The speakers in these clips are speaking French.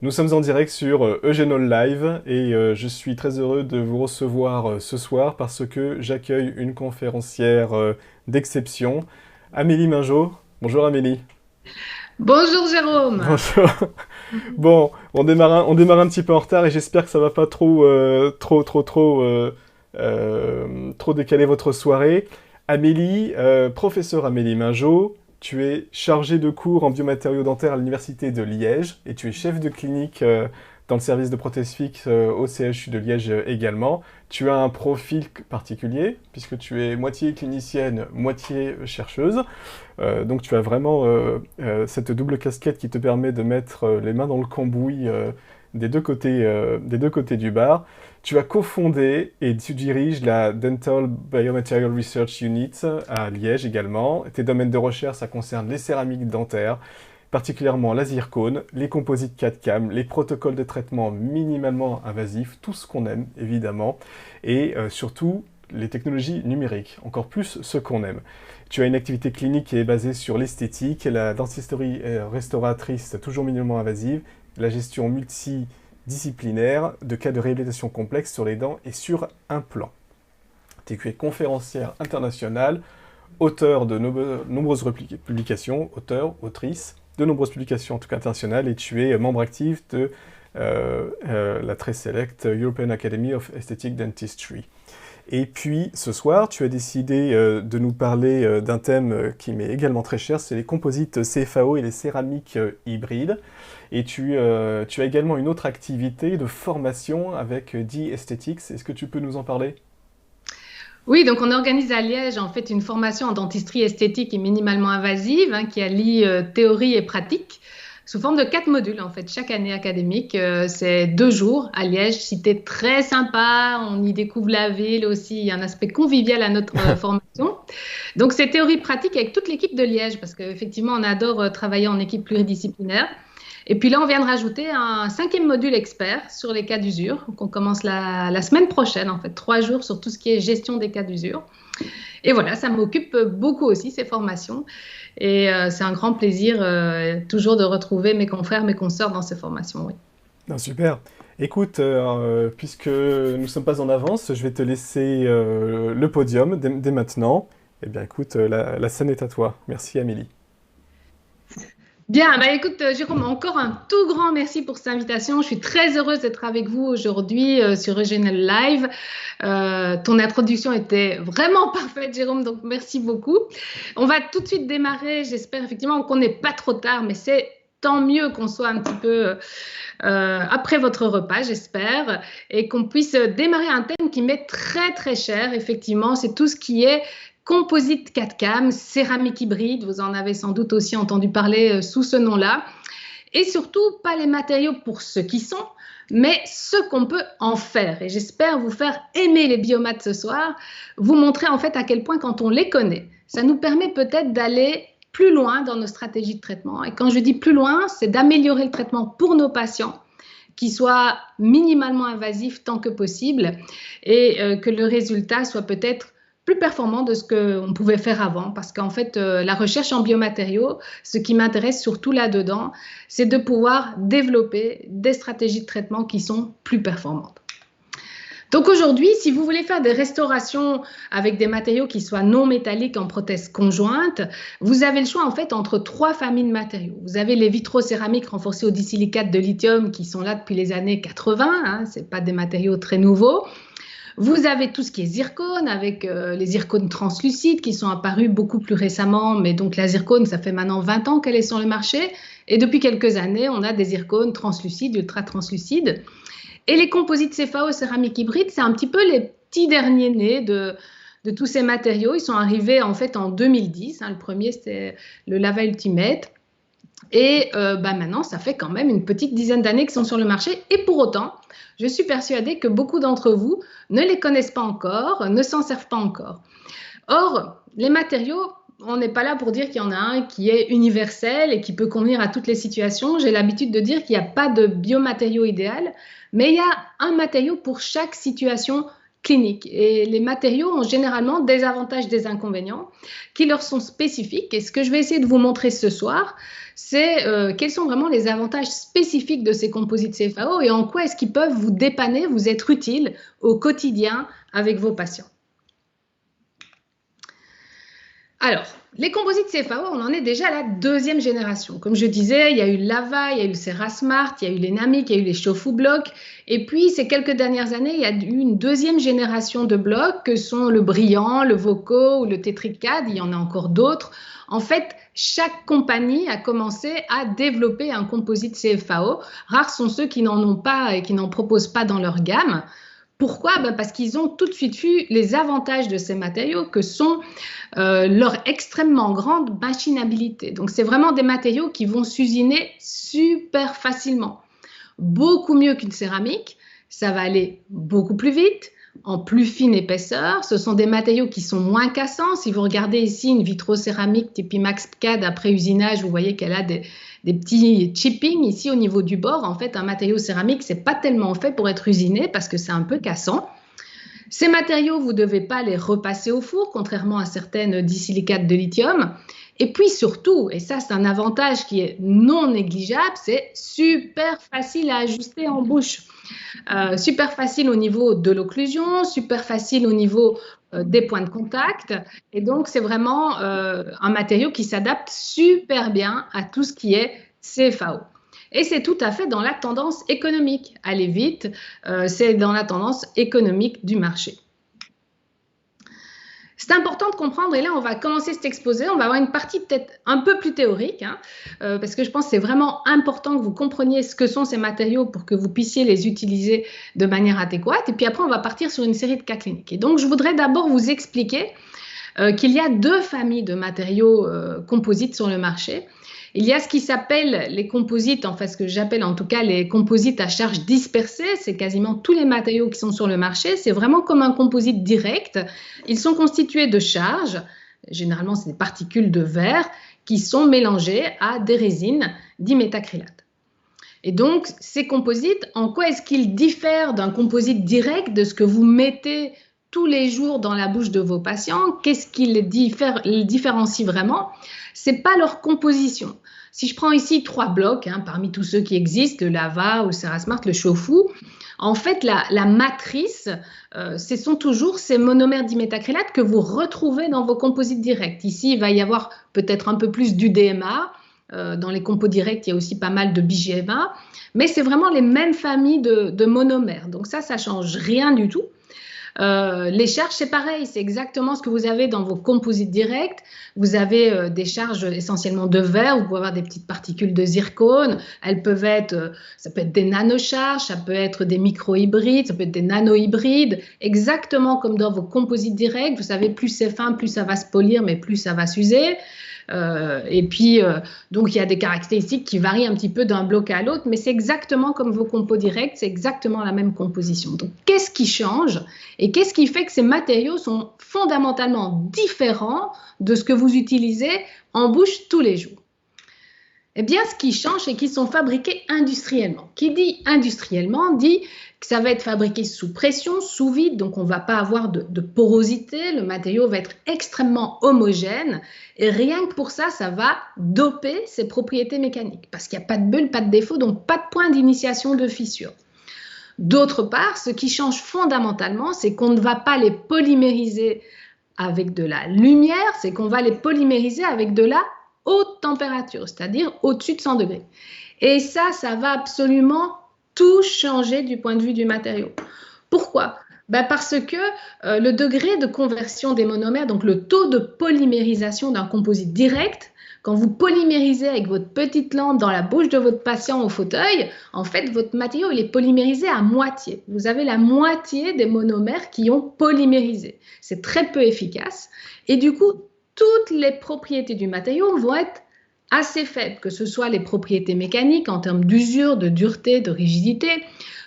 Nous sommes en direct sur Eugenol Live et je suis très heureux de vous recevoir ce soir parce que j'accueille une conférencière d'exception, Amélie Mingeot. Bonjour Amélie. Bonjour Jérôme. Bonjour. Bon, on démarre un petit peu en retard et j'espère que ça va pas trop décaler votre soirée. Amélie, professeur Amélie Mingeot, tu es chargée de cours en biomatériaux dentaires à l'université de Liège et tu es chef de clinique dans le service de prothèses fixes au CHU de Liège également. Tu as un profil particulier puisque tu es moitié clinicienne, moitié chercheuse. Donc tu as vraiment cette double casquette qui te permet de mettre les mains dans le cambouis des deux côtés du bar. Tu as cofondé et tu diriges la Dental Biomaterial Research Unit à Liège également. Tes domaines de recherche, ça concerne les céramiques dentaires, particulièrement la zircone, les composites 4CAM, les protocoles de traitement minimalement invasifs, tout ce qu'on aime évidemment, et surtout les technologies numériques, encore plus ce qu'on aime. Tu as une activité clinique qui est basée sur l'esthétique, la dentisterie restauratrice toujours minimalement invasive, la gestion multidisciplinaire de cas de réhabilitation complexe sur les dents et sur implants. Tu es conférencière internationale, auteur de nombreuses publications, autrice de nombreuses publications en tout cas internationales, et tu es membre actif de la très sélecte European Academy of Aesthetic Dentistry. Et puis, ce soir, tu as décidé de nous parler d'un thème qui m'est également très cher, c'est les composites CFAO et les céramiques hybrides. Et tu as également une autre activité de formation avec D-Aesthetics. Est-ce que tu peux nous en parler? Oui, donc on organise à Liège en fait une formation en dentisterie esthétique et minimalement invasive qui allie théorie et pratique sous forme de 4 modules en fait chaque année académique. C'est 2 jours à Liège, cité très sympa. On y découvre la ville aussi. Il y a un aspect convivial à notre formation. Donc c'est théorie pratique avec toute l'équipe de Liège parce qu'effectivement on adore travailler en équipe pluridisciplinaire. Et puis là, on vient de rajouter un 5e module expert sur les cas d'usure. Donc, on commence la semaine prochaine, en fait, 3 jours sur tout ce qui est gestion des cas d'usure. Et voilà, ça m'occupe beaucoup aussi, ces formations. Et c'est un grand plaisir toujours de retrouver mes confrères, mes consoeurs dans ces formations. Oui. Non, super. Écoute, puisque nous ne sommes pas en avance, je vais te laisser le podium dès maintenant. Eh bien, écoute, la scène est à toi. Merci, Amélie. Bien, bah écoute, Jérôme, encore un tout grand merci pour cette invitation. Je suis très heureuse d'être avec vous aujourd'hui sur Eugène Live. Ton introduction était vraiment parfaite, Jérôme, donc merci beaucoup. On va tout de suite démarrer. J'espère effectivement qu'on n'est pas trop tard, mais c'est tant mieux qu'on soit un petit peu après votre repas, j'espère, et qu'on puisse démarrer un thème qui m'est très très cher. Effectivement, c'est tout ce qui est composite 4CAM, céramique hybride, vous en avez sans doute aussi entendu parler sous ce nom-là. Et surtout, pas les matériaux pour ce qui sont, mais ce qu'on peut en faire. Et j'espère vous faire aimer les biomates ce soir, vous montrer en fait à quel point quand on les connaît, ça nous permet peut-être d'aller plus loin dans nos stratégies de traitement. Et quand je dis plus loin, c'est d'améliorer le traitement pour nos patients, qui soit minimalement invasif tant que possible et que le résultat soit peut-être plus performant de ce qu'on pouvait faire avant. Parce qu'en fait, la recherche en biomatériaux, ce qui m'intéresse surtout là-dedans, c'est de pouvoir développer des stratégies de traitement qui sont plus performantes. Donc aujourd'hui, si vous voulez faire des restaurations avec des matériaux qui soient non métalliques en prothèse conjointe, vous avez le choix en fait entre 3 familles de matériaux. Vous avez les vitrocéramiques renforcés au disilicate de lithium qui sont là depuis les années 80, hein, ce n'est pas des matériaux très nouveaux. Vous avez tout ce qui est zircone avec les zircones translucides qui sont apparus beaucoup plus récemment, mais donc la zircone, ça fait maintenant 20 ans qu'elle est sur le marché. Et depuis quelques années, on a des zircones translucides, ultra translucides. Et les composites CFAO céramique hybride, c'est un petit peu les petits derniers nés de tous ces matériaux. Ils sont arrivés en fait en 2010. Hein. Le premier, c'était le Lava Ultimate. Et maintenant, ça fait quand même une petite dizaine d'années qu'ils sont sur le marché. Et pour autant, je suis persuadée que beaucoup d'entre vous ne les connaissent pas encore, ne s'en servent pas encore. Or, les matériaux, on n'est pas là pour dire qu'il y en a un qui est universel et qui peut convenir à toutes les situations. J'ai l'habitude de dire qu'il n'y a pas de biomatériau idéal, mais il y a un matériau pour chaque situation clinique. Et les matériaux ont généralement des avantages, des inconvénients qui leur sont spécifiques. Et ce que je vais essayer de vous montrer ce soir, c'est quels sont vraiment les avantages spécifiques de ces composites CFAO et en quoi est-ce qu'ils peuvent vous dépanner, vous être utiles au quotidien avec vos patients. Alors, les composites CFAO, on en est déjà à la deuxième génération. Comme je disais, il y a eu l'AVA, il y a eu le Cerasmart, il y a eu les Namiq, il y a eu les Shofu blocs. Et puis, ces quelques dernières années, il y a eu une deuxième génération de blocs que sont le Brillant, le Voco ou le Tetricad. Il y en a encore d'autres. En fait, chaque compagnie a commencé à développer un composite CFAO. Rares sont ceux qui n'en ont pas et qui n'en proposent pas dans leur gamme. Pourquoi? Parce qu'ils ont tout de suite vu les avantages de ces matériaux que sont leur extrêmement grande machinabilité. Donc, c'est vraiment des matériaux qui vont s'usiner super facilement. Beaucoup mieux qu'une céramique, ça va aller beaucoup plus vite, en plus fine épaisseur. Ce sont des matériaux qui sont moins cassants. Si vous regardez ici une vitrocéramique type ImaxCAD après usinage, vous voyez qu'elle a des petits chippings ici au niveau du bord. En fait, un matériau céramique, c'est pas tellement fait pour être usiné parce que c'est un peu cassant. Ces matériaux, vous ne devez pas les repasser au four, contrairement à certaines disilicates de lithium. Et puis surtout, et ça c'est un avantage qui est non négligeable, c'est super facile à ajuster en bouche. Super facile au niveau de l'occlusion, super facile au niveau des points de contact. Et donc, c'est vraiment un matériau qui s'adapte super bien à tout ce qui est CFAO. Et c'est tout à fait dans la tendance économique. Allez vite, c'est dans la tendance économique du marché. C'est important de comprendre, et là on va commencer cet exposé, on va avoir une partie peut-être un peu plus théorique, parce que je pense que c'est vraiment important que vous compreniez ce que sont ces matériaux pour que vous puissiez les utiliser de manière adéquate, et puis après on va partir sur une série de cas cliniques. Et donc je voudrais d'abord vous expliquer qu'il y a deux familles de matériaux composites sur le marché. Il y a ce qui s'appelle les composites, enfin ce que j'appelle en tout cas les composites à charge dispersée, c'est quasiment tous les matériaux qui sont sur le marché, c'est vraiment comme un composite direct. Ils sont constitués de charges, généralement c'est des particules de verre, qui sont mélangées à des résines diméthacrylate. Et donc ces composites, en quoi est-ce qu'ils diffèrent d'un composite direct, de ce que vous mettez tous les jours dans la bouche de vos patients? Qu'est-ce qui les différencie vraiment? C'est pas leur composition. Si je prends ici 3 blocs, parmi tous ceux qui existent, le Lava ou le Cerasmart, le Shofu, en fait, la matrice, ce sont toujours ces monomères diméthacrylate que vous retrouvez dans vos composites directs. Ici, il va y avoir peut-être un peu plus d'UDMA. Dans les compos directs, il y a aussi pas mal de BGMA. Mais c'est vraiment les mêmes familles de monomères. Donc ça change rien du tout. Les charges, c'est pareil, c'est exactement ce que vous avez dans vos composites directs. Vous avez des charges essentiellement de verre, vous pouvez avoir des petites particules de zircone, elles peuvent être, ça peut être des nanocharges, ça peut être des micro-hybrides, ça peut être des nano-hybrides, exactement comme dans vos composites directs. Vous savez, plus c'est fin, plus ça va se polir, mais plus ça va s'user. Et puis, donc il y a des caractéristiques qui varient un petit peu d'un bloc à l'autre, mais c'est exactement comme vos compos directs, c'est exactement la même composition. Donc, qu'est-ce qui change et qu'est-ce qui fait que ces matériaux sont fondamentalement différents de ce que vous utilisez en bouche tous les jours? Eh bien, ce qui change, c'est qu'ils sont fabriqués industriellement. Qui dit industriellement dit que ça va être fabriqué sous pression, sous vide, donc on ne va pas avoir de porosité, le matériau va être extrêmement homogène, et rien que pour ça, ça va doper ses propriétés mécaniques, parce qu'il n'y a pas de bulle, pas de défaut, donc pas de point d'initiation de fissure. D'autre part, ce qui change fondamentalement, c'est qu'on ne va pas les polymériser avec de la lumière, c'est qu'on va les polymériser avec de la haute température, c'est-à-dire au-dessus de 100 degrés. Et ça va absolument tout changer du point de vue du matériau. Pourquoi? Parce que le degré de conversion des monomères, donc le taux de polymérisation d'un composite direct, quand vous polymérisez avec votre petite lampe dans la bouche de votre patient au fauteuil, en fait, votre matériau il est polymérisé à moitié. Vous avez la moitié des monomères qui ont polymérisé. C'est très peu efficace. Et du coup, toutes les propriétés du matériau vont être assez faibles, que ce soit les propriétés mécaniques en termes d'usure, de dureté, de rigidité,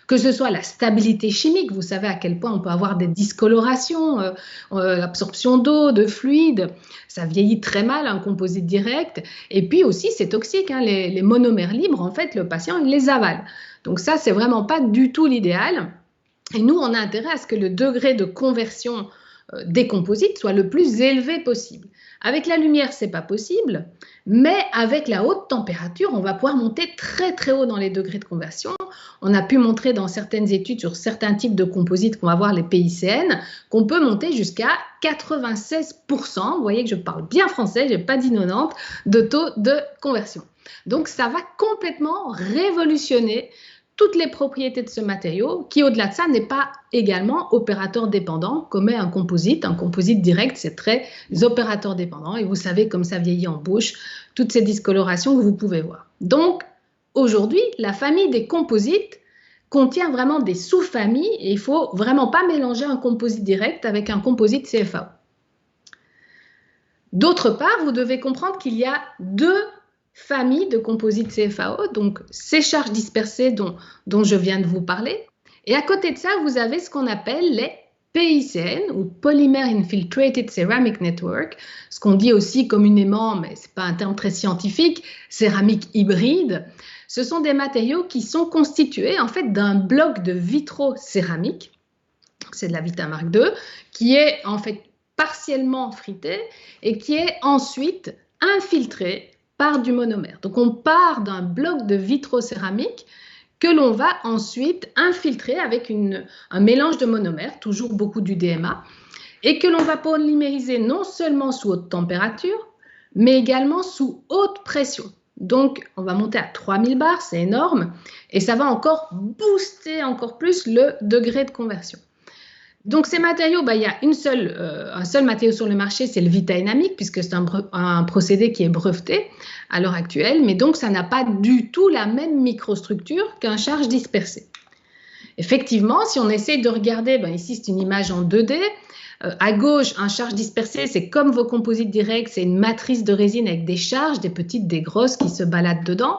que ce soit la stabilité chimique, vous savez à quel point on peut avoir des discolorations, l'absorption d'eau, de fluide, ça vieillit très mal un composite direct, et puis aussi c'est toxique, les monomères libres, en fait le patient il les avale. Donc ça c'est vraiment pas du tout l'idéal. Et nous, on a intérêt à ce que le degré de conversion des composites soit le plus élevé possible. Avec la lumière, ce n'est pas possible, mais avec la haute température, on va pouvoir monter très très haut dans les degrés de conversion. On a pu montrer dans certaines études sur certains types de composites qu'on va voir, les PICN, qu'on peut monter jusqu'à 96%. Vous voyez que je parle bien français, je n'ai pas dit 90, de taux de conversion. Donc ça va complètement révolutionner toutes les propriétés de ce matériau qui, au-delà de ça, n'est pas également opérateur dépendant comme est un composite. Un composite direct, c'est très opérateur dépendant et vous savez comme ça vieillit en bouche, toutes ces discolorations que vous pouvez voir. Donc, aujourd'hui, la famille des composites contient vraiment des sous-familles et il ne faut vraiment pas mélanger un composite direct avec un composite CFAO. D'autre part, vous devez comprendre qu'il y a deux famille de composites CFAO, donc ces charges dispersées dont je viens de vous parler. Et à côté de ça, vous avez ce qu'on appelle les PICN, ou Polymer Infiltrated Ceramic Network, ce qu'on dit aussi communément, mais ce n'est pas un terme très scientifique, céramique hybride. Ce sont des matériaux qui sont constitués en fait d'un bloc de vitrocéramique, c'est de la Vitamark 2, qui est en fait partiellement frité et qui est ensuite infiltré par du monomère. Donc on part d'un bloc de vitrocéramique que l'on va ensuite infiltrer avec un mélange de monomère, toujours beaucoup du DMA, et que l'on va polymériser non seulement sous haute température, mais également sous haute pression. Donc on va monter à 3000 bars, c'est énorme, et ça va encore booster encore plus le degré de conversion. Donc ces matériaux, il y a un seul matériau sur le marché, c'est le Vitadynamic, puisque c'est un procédé qui est breveté à l'heure actuelle, mais donc ça n'a pas du tout la même microstructure qu'un charge dispersé. Effectivement, si on essaye de regarder, ici c'est une image en 2D, à gauche, un charge dispersé, c'est comme vos composites directs, c'est une matrice de résine avec des charges, des petites, des grosses qui se baladent dedans.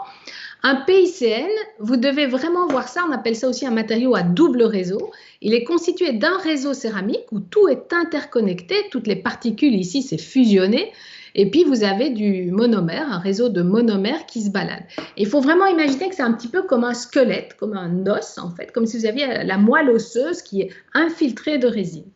Un PICN, vous devez vraiment voir ça, on appelle ça aussi un matériau à double réseau. Il est constitué d'un réseau céramique où tout est interconnecté, toutes les particules ici, c'est fusionné. Et puis, vous avez du monomère, un réseau de monomères qui se balade. Il faut vraiment imaginer que c'est un petit peu comme un squelette, comme un os, en fait, comme si vous aviez la moelle osseuse qui est infiltrée de résine.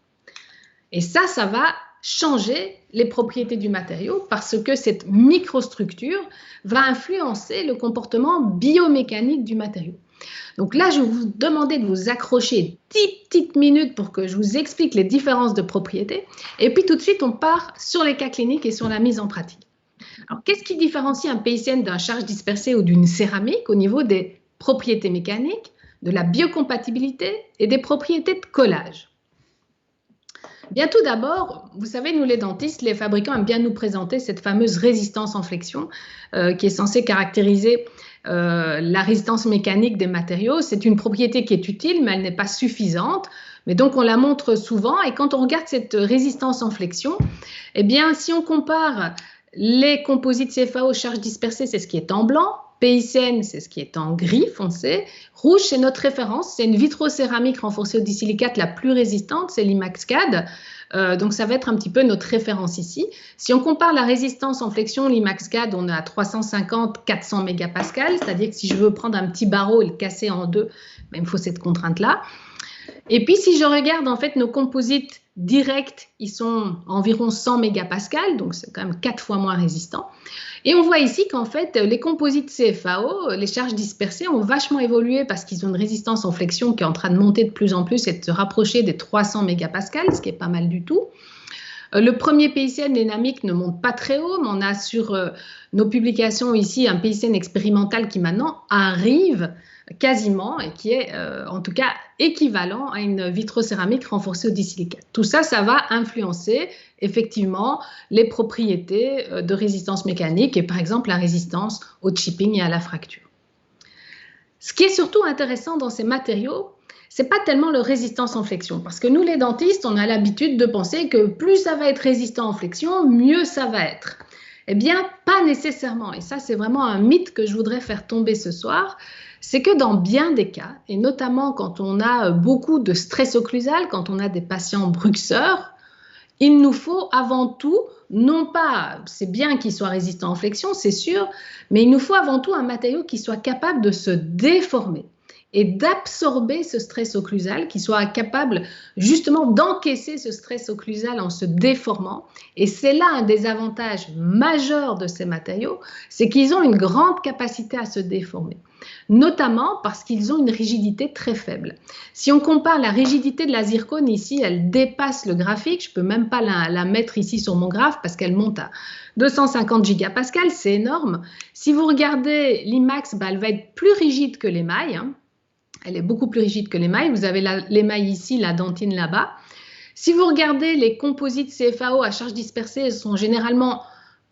Et ça va changer les propriétés du matériau parce que cette microstructure va influencer le comportement biomécanique du matériau. Donc là, je vais vous demander de vous accrocher 10 petites minutes pour que je vous explique les différences de propriétés. Et puis tout de suite, on part sur les cas cliniques et sur la mise en pratique. Alors, qu'est-ce qui différencie un PICN d'un charge dispersé ou d'une céramique au niveau des propriétés mécaniques, de la biocompatibilité et des propriétés de collage? Bien, tout d'abord, vous savez, nous les dentistes, les fabricants aiment bien nous présenter cette fameuse résistance en flexion qui est censée caractériser la résistance mécanique des matériaux. C'est une propriété qui est utile, mais elle n'est pas suffisante. Mais donc, on la montre souvent. Et quand on regarde cette résistance en flexion, eh bien, si on compare les composites CFAO charge dispersée, c'est ce qui est en blanc. PICN, c'est ce qui est en gris foncé. Rouge, c'est notre référence. C'est une vitrocéramique renforcée au disilicate la plus résistante, c'est l'IMAX-CAD. Donc, ça va être un petit peu notre référence ici. Si on compare la résistance en flexion, l'IMAX-CAD, on est à 350-400 mégapascales. C'est-à-dire que si je veux prendre un petit barreau et le casser en deux, il me faut cette contrainte-là. Et puis, si je regarde en fait nos composites directs, ils sont environ 100 mégapascales, donc c'est quand même 4 fois moins résistant. Et on voit ici qu'en fait, les composites CFAO, les charges dispersées, ont vachement évolué parce qu'ils ont une résistance en flexion qui est en train de monter de plus en plus et de se rapprocher des 300 mégapascales, ce qui est pas mal du tout. Le premier PICN dynamique ne monte pas très haut, mais on a sur nos publications ici un PICN expérimental qui maintenant arrive quasiment et qui est en tout cas équivalent à une vitrocéramique renforcée au disilicate. Tout ça, ça va influencer effectivement les propriétés de résistance mécanique et par exemple la résistance au chipping et à la fracture. Ce qui est surtout intéressant dans ces matériaux, c'est pas tellement leur résistance en flexion, parce que nous les dentistes, on a l'habitude de penser que plus ça va être résistant en flexion, mieux ça va être. Eh bien, pas nécessairement, et ça c'est vraiment un mythe que je voudrais faire tomber ce soir, c'est que dans bien des cas, et notamment quand on a beaucoup de stress occlusal, quand on a des patients bruxeurs, il nous faut avant tout, non pas, c'est bien qu'il soit résistant en flexion, c'est sûr, mais il nous faut avant tout un matériau qui soit capable de se déformer. et d'absorber ce stress occlusal, qui soit capable justement d'encaisser ce stress occlusal en se déformant. Et c'est là un des avantages majeurs de ces matériaux, c'est qu'ils ont une grande capacité à se déformer, notamment parce qu'ils ont une rigidité très faible. Si on compare la rigidité de la zircone ici, elle dépasse le graphique, je ne peux même pas la mettre ici sur mon graphe parce qu'elle monte à 250 gigapascales, c'est énorme. Si vous regardez l'IMAX, elle va être plus rigide que l'émail, hein. Elle est beaucoup plus rigide que l'émail. Vous avez l'émail ici, la dentine là-bas. Si vous regardez les composites CFAO à charge dispersée, ils sont généralement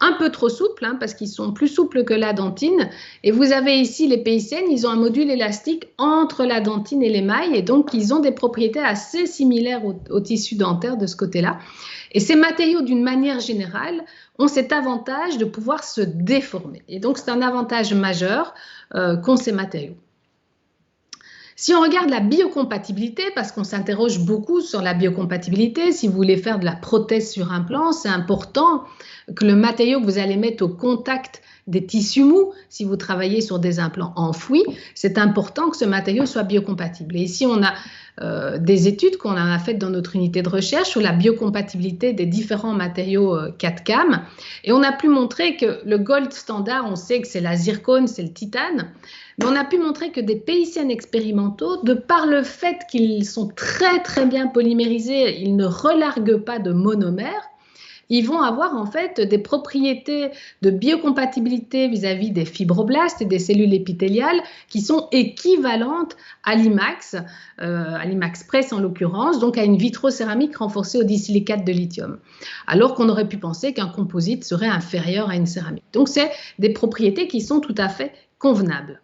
un peu trop souples, hein, parce qu'ils sont plus souples que la dentine. Et vous avez ici les PICN, ils ont un module élastique entre la dentine et l'émail, et donc ils ont des propriétés assez similaires au tissu dentaire de ce côté-là. Et ces matériaux, d'une manière générale, ont cet avantage de pouvoir se déformer. Et donc c'est un avantage majeur qu'ont ces matériaux. Si on regarde la biocompatibilité, parce qu'on s'interroge beaucoup sur la biocompatibilité, si vous voulez faire de la prothèse sur implant, c'est important que le matériau que vous allez mettre au contact des tissus mous, si vous travaillez sur des implants enfouis, c'est important que ce matériau soit biocompatible. Et ici, on a des études qu'on a faites dans notre unité de recherche sur la biocompatibilité des différents matériaux 4CAM. Et on a pu montrer que le gold standard, on sait que c'est la zircone, c'est le titane, mais on a pu montrer que des PICN expérimentaux, de par le fait qu'ils sont très très bien polymérisés, ils ne relarguent pas de monomères, ils vont avoir en fait des propriétés de biocompatibilité vis-à-vis des fibroblastes et des cellules épithéliales qui sont équivalentes à l'IMAX Press en l'occurrence, donc à une vitrocéramique renforcée au disilicate de lithium, alors qu'on aurait pu penser qu'un composite serait inférieur à une céramique. Donc c'est des propriétés qui sont tout à fait convenables.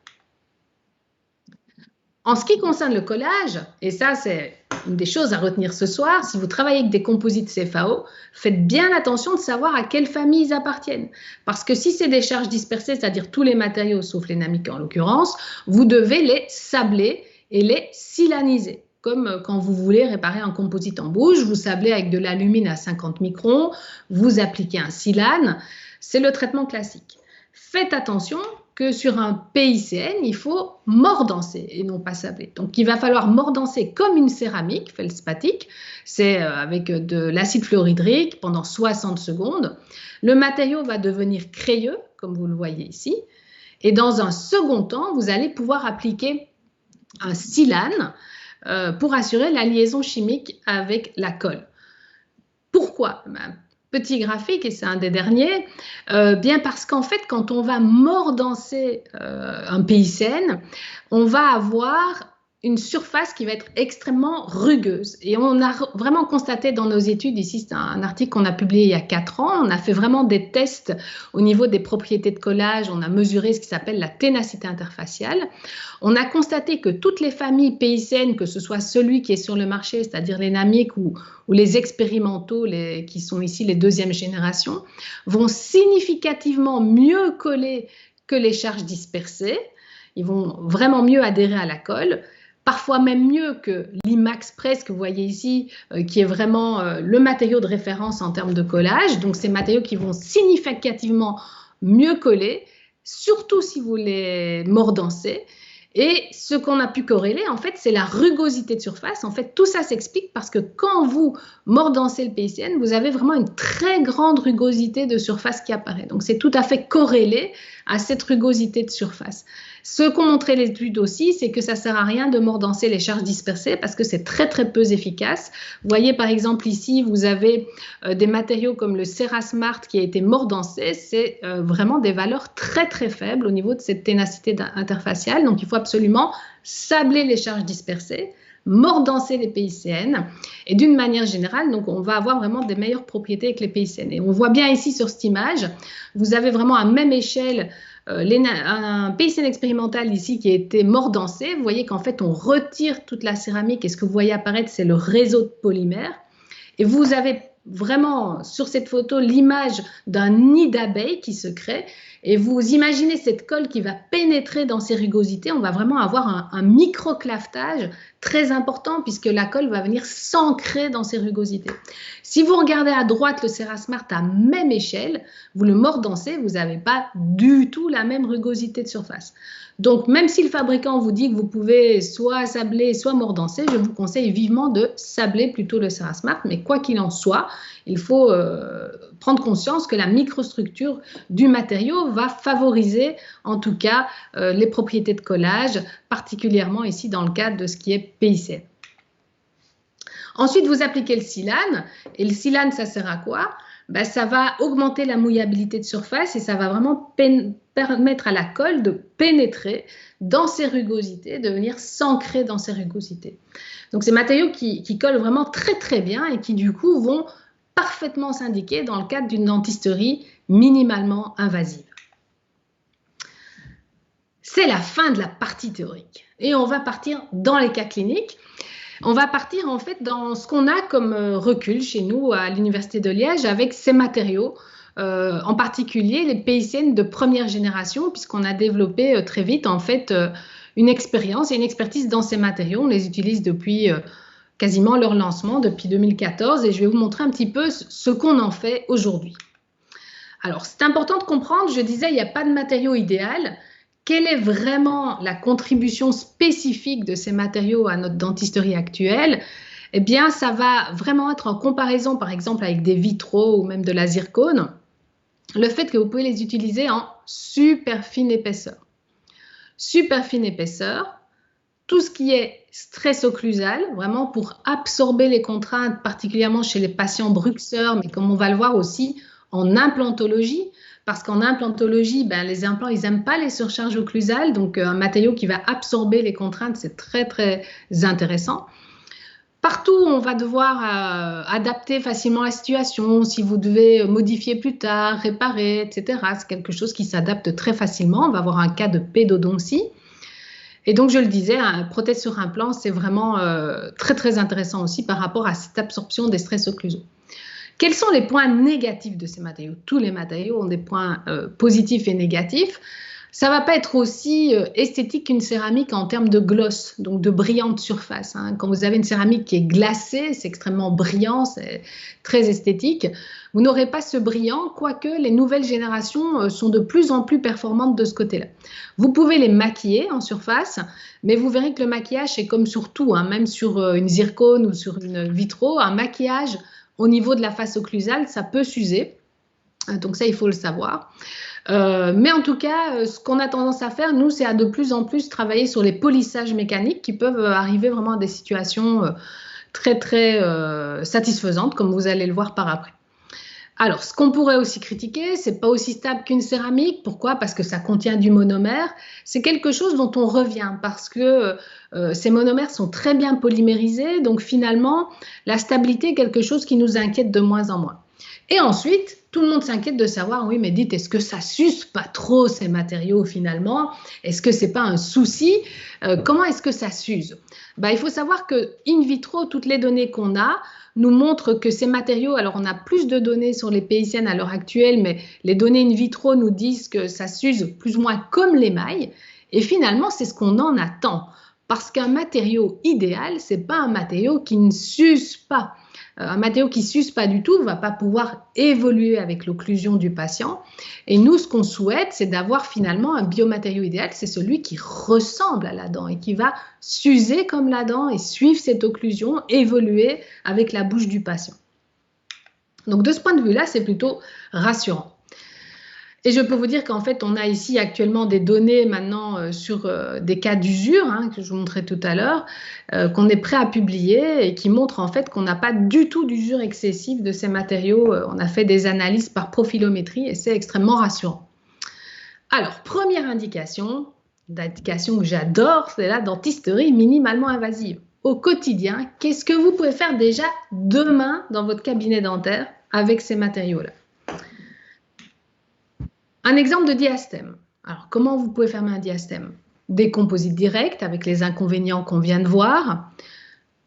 En ce qui concerne le collage, et ça c'est une des choses à retenir ce soir, si vous travaillez avec des composites CFAO, faites bien attention de savoir à quelle famille ils appartiennent. Parce que si c'est des charges dispersées, c'est-à-dire tous les matériaux sauf l'énamique en l'occurrence, vous devez les sabler et les silaniser. Comme quand vous voulez réparer un composite en bouche, vous sablez avec de l'alumine à 50 microns, vous appliquez un silane, c'est le traitement classique. Faites attention que sur un PICN, il faut mordancer et non pas sabler. Donc, il va falloir mordancer comme une céramique feldspathik, c'est avec de l'acide fluorhydrique pendant 60 secondes. Le matériau va devenir crayeux, comme vous le voyez ici. Et dans un second temps, vous allez pouvoir appliquer un silane pour assurer la liaison chimique avec la colle. Pourquoi ? Petit graphique, et c'est un des derniers, bien parce qu'en fait, quand on va mordancer un PICN, on va avoir une surface qui va être extrêmement rugueuse. Et on a vraiment constaté dans nos études, ici c'est un article qu'on a publié il y a 4 ans, on a fait vraiment des tests au niveau des propriétés de collage, on a mesuré ce qui s'appelle la ténacité interfaciale. On a constaté que toutes les familles PICN, que ce soit celui qui est sur le marché, c'est-à-dire l'énamique ou les expérimentaux, qui sont ici les deuxième génération, vont significativement mieux coller que les charges dispersées. Ils vont vraiment mieux adhérer à la colle, parfois même mieux que l'IMAX Press que vous voyez ici, qui est vraiment le matériau de référence en termes de collage. Donc, ces matériaux qui vont significativement mieux coller, surtout si vous les mordancez. Et ce qu'on a pu corréler, en fait, c'est la rugosité de surface. En fait, tout ça s'explique parce que quand vous mordancez le PICN, vous avez vraiment une très grande rugosité de surface qui apparaît. Donc, c'est tout à fait corrélé à cette rugosité de surface. Ce qu'ont montré les études aussi, c'est que ça ne sert à rien de mordancer les charges dispersées parce que c'est très très peu efficace. Vous voyez par exemple ici, vous avez des matériaux comme le Cerasmart qui a été mordancé. C'est vraiment des valeurs très très faibles au niveau de cette ténacité interfaciale. Donc il faut absolument sabler les charges dispersées, mordancer les PICN et d'une manière générale, donc on va avoir vraiment des meilleures propriétés avec les PICN. Et on voit bien ici sur cette image, vous avez vraiment à même échelle un PICN expérimental ici qui a été mordancé. Vous voyez qu'en fait on retire toute la céramique et ce que vous voyez apparaître c'est le réseau de polymères. Et vous avez vraiment sur cette photo l'image d'un nid d'abeilles qui se crée et vous imaginez cette colle qui va pénétrer dans ces rugosités. On va vraiment avoir un microclaftage très important puisque la colle va venir s'ancrer dans ces rugosités. Si vous regardez à droite le Cerasmart à même échelle, vous le mordancez, vous n'avez pas du tout la même rugosité de surface. Donc, même si le fabricant vous dit que vous pouvez soit sabler, soit mordancer, je vous conseille vivement de sabler plutôt le Cerasmart. Mais quoi qu'il en soit, il faut prendre conscience que la microstructure du matériau va favoriser, en tout cas, les propriétés de collage, particulièrement ici dans le cadre de ce qui est PICN. Ensuite, vous appliquez le silane. Et le silane, ça sert à quoi? Ben, ça va augmenter la mouillabilité de surface et ça va vraiment permettre à la colle de pénétrer dans ces rugosités, de venir s'ancrer dans ces rugosités. Donc, ces matériaux qui collent vraiment très très bien et qui du coup vont parfaitement s'indiquer dans le cadre d'une dentisterie minimalement invasive. C'est la fin de la partie théorique et on va partir dans les cas cliniques. On va partir en fait dans ce qu'on a comme recul chez nous à l'Université de Liège avec ces matériaux, en particulier les PICN de première génération, puisqu'on a développé très vite en fait une expérience et une expertise dans ces matériaux. On les utilise depuis quasiment leur lancement, depuis 2014, et je vais vous montrer un petit peu ce qu'on en fait aujourd'hui. Alors, c'est important de comprendre, je disais, il n'y a pas de matériau idéal. Quelle est vraiment la contribution spécifique de ces matériaux à notre dentisterie actuelle? Eh bien, ça va vraiment être en comparaison, par exemple, avec des vitraux ou même de la zircone, le fait que vous pouvez les utiliser en super fine épaisseur. Super fine épaisseur, tout ce qui est stress occlusal, vraiment pour absorber les contraintes, particulièrement chez les patients bruxeurs, mais comme on va le voir aussi en implantologie, parce qu'en implantologie, ben, les implants, ils n'aiment pas les surcharges occlusales, donc un matériau qui va absorber les contraintes, c'est très, très intéressant. Partout, on va devoir adapter facilement la situation, si vous devez modifier plus tard, réparer, etc. C'est quelque chose qui s'adapte très facilement. On va avoir un cas de pédodontie. Et donc, je le disais, un prothèse sur implant, c'est vraiment très, très intéressant aussi par rapport à cette absorption des stress occlusaux. Quels sont les points négatifs de ces matériaux? Tous les matériaux ont des points positifs et négatifs. Ça ne va pas être aussi esthétique qu'une céramique en termes de gloss, donc de brillante surface. Hein. Quand vous avez une céramique qui est glacée, c'est extrêmement brillant, c'est très esthétique. Vous n'aurez pas ce brillant, quoique les nouvelles générations sont de plus en plus performantes de ce côté-là. Vous pouvez les maquiller en surface, mais vous verrez que le maquillage, c'est comme sur tout, hein, même sur une zircone ou sur une vitraux, un maquillage au niveau de la face occlusale, ça peut s'user. Donc ça, il faut le savoir. Mais en tout cas, ce qu'on a tendance à faire, nous, c'est à de plus en plus travailler sur les polissages mécaniques qui peuvent arriver vraiment à des situations très, très satisfaisantes, comme vous allez le voir par après. Alors, ce qu'on pourrait aussi critiquer, c'est pas aussi stable qu'une céramique. Pourquoi? Parce que ça contient du monomère. C'est quelque chose dont on revient parce que ces monomères sont très bien polymérisés. Donc, finalement, la stabilité est quelque chose qui nous inquiète de moins en moins. Et ensuite, tout le monde s'inquiète de savoir, oui, mais dites, est-ce que ça s'use pas trop ces matériaux finalement? Est-ce que c'est pas un souci? Comment est-ce que ça s'use? Ben, il faut savoir que in vitro, toutes les données qu'on a nous montrent que ces matériaux, alors on a plus de données sur les PICN à l'heure actuelle, mais les données in vitro nous disent que ça s'use plus ou moins comme l'émail. Et finalement, c'est ce qu'on en attend. Parce qu'un matériau idéal, c'est pas un matériau qui ne s'use pas. Un matériau qui ne s'use pas du tout ne va pas pouvoir évoluer avec l'occlusion du patient. Et nous, ce qu'on souhaite, c'est d'avoir finalement un biomatériau idéal, c'est celui qui ressemble à la dent et qui va s'user comme la dent et suivre cette occlusion, évoluer avec la bouche du patient. Donc de ce point de vue-là, c'est plutôt rassurant. Et je peux vous dire qu'en fait, on a ici actuellement des données maintenant sur des cas d'usure, hein, que je vous montrais tout à l'heure, qu'on est prêt à publier et qui montrent en fait qu'on n'a pas du tout d'usure excessive de ces matériaux. On a fait des analyses par profilométrie et c'est extrêmement rassurant. Alors, première indication que j'adore, c'est la dentisterie minimalement invasive. Au quotidien, qu'est-ce que vous pouvez faire déjà demain dans votre cabinet dentaire avec ces matériaux-là? Un exemple de diastème. Alors, comment vous pouvez fermer un diastème? Des composites directs avec les inconvénients qu'on vient de voir.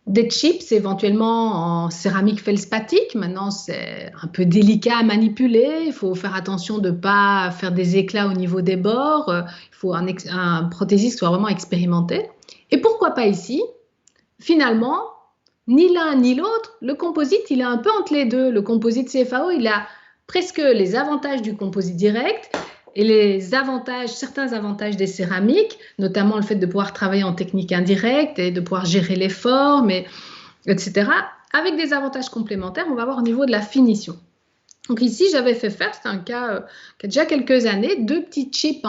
des chips éventuellement en céramique feldspathik. Maintenant, c'est un peu délicat à manipuler. Il faut faire attention de ne pas faire des éclats au niveau des bords. Il faut un prothésiste qui soit vraiment expérimenté. Et pourquoi pas ici? Finalement, ni l'un ni l'autre, le composite, il est un peu entre les deux. Le composite CFAO, il a presque les avantages du composite direct et les avantages, certains avantages des céramiques, notamment le fait de pouvoir travailler en technique indirecte et de pouvoir gérer les formes, etc. Avec des avantages complémentaires, on va voir au niveau de la finition. Donc ici, j'avais fait faire, c'est un cas qui a déjà quelques années, 2 petits chips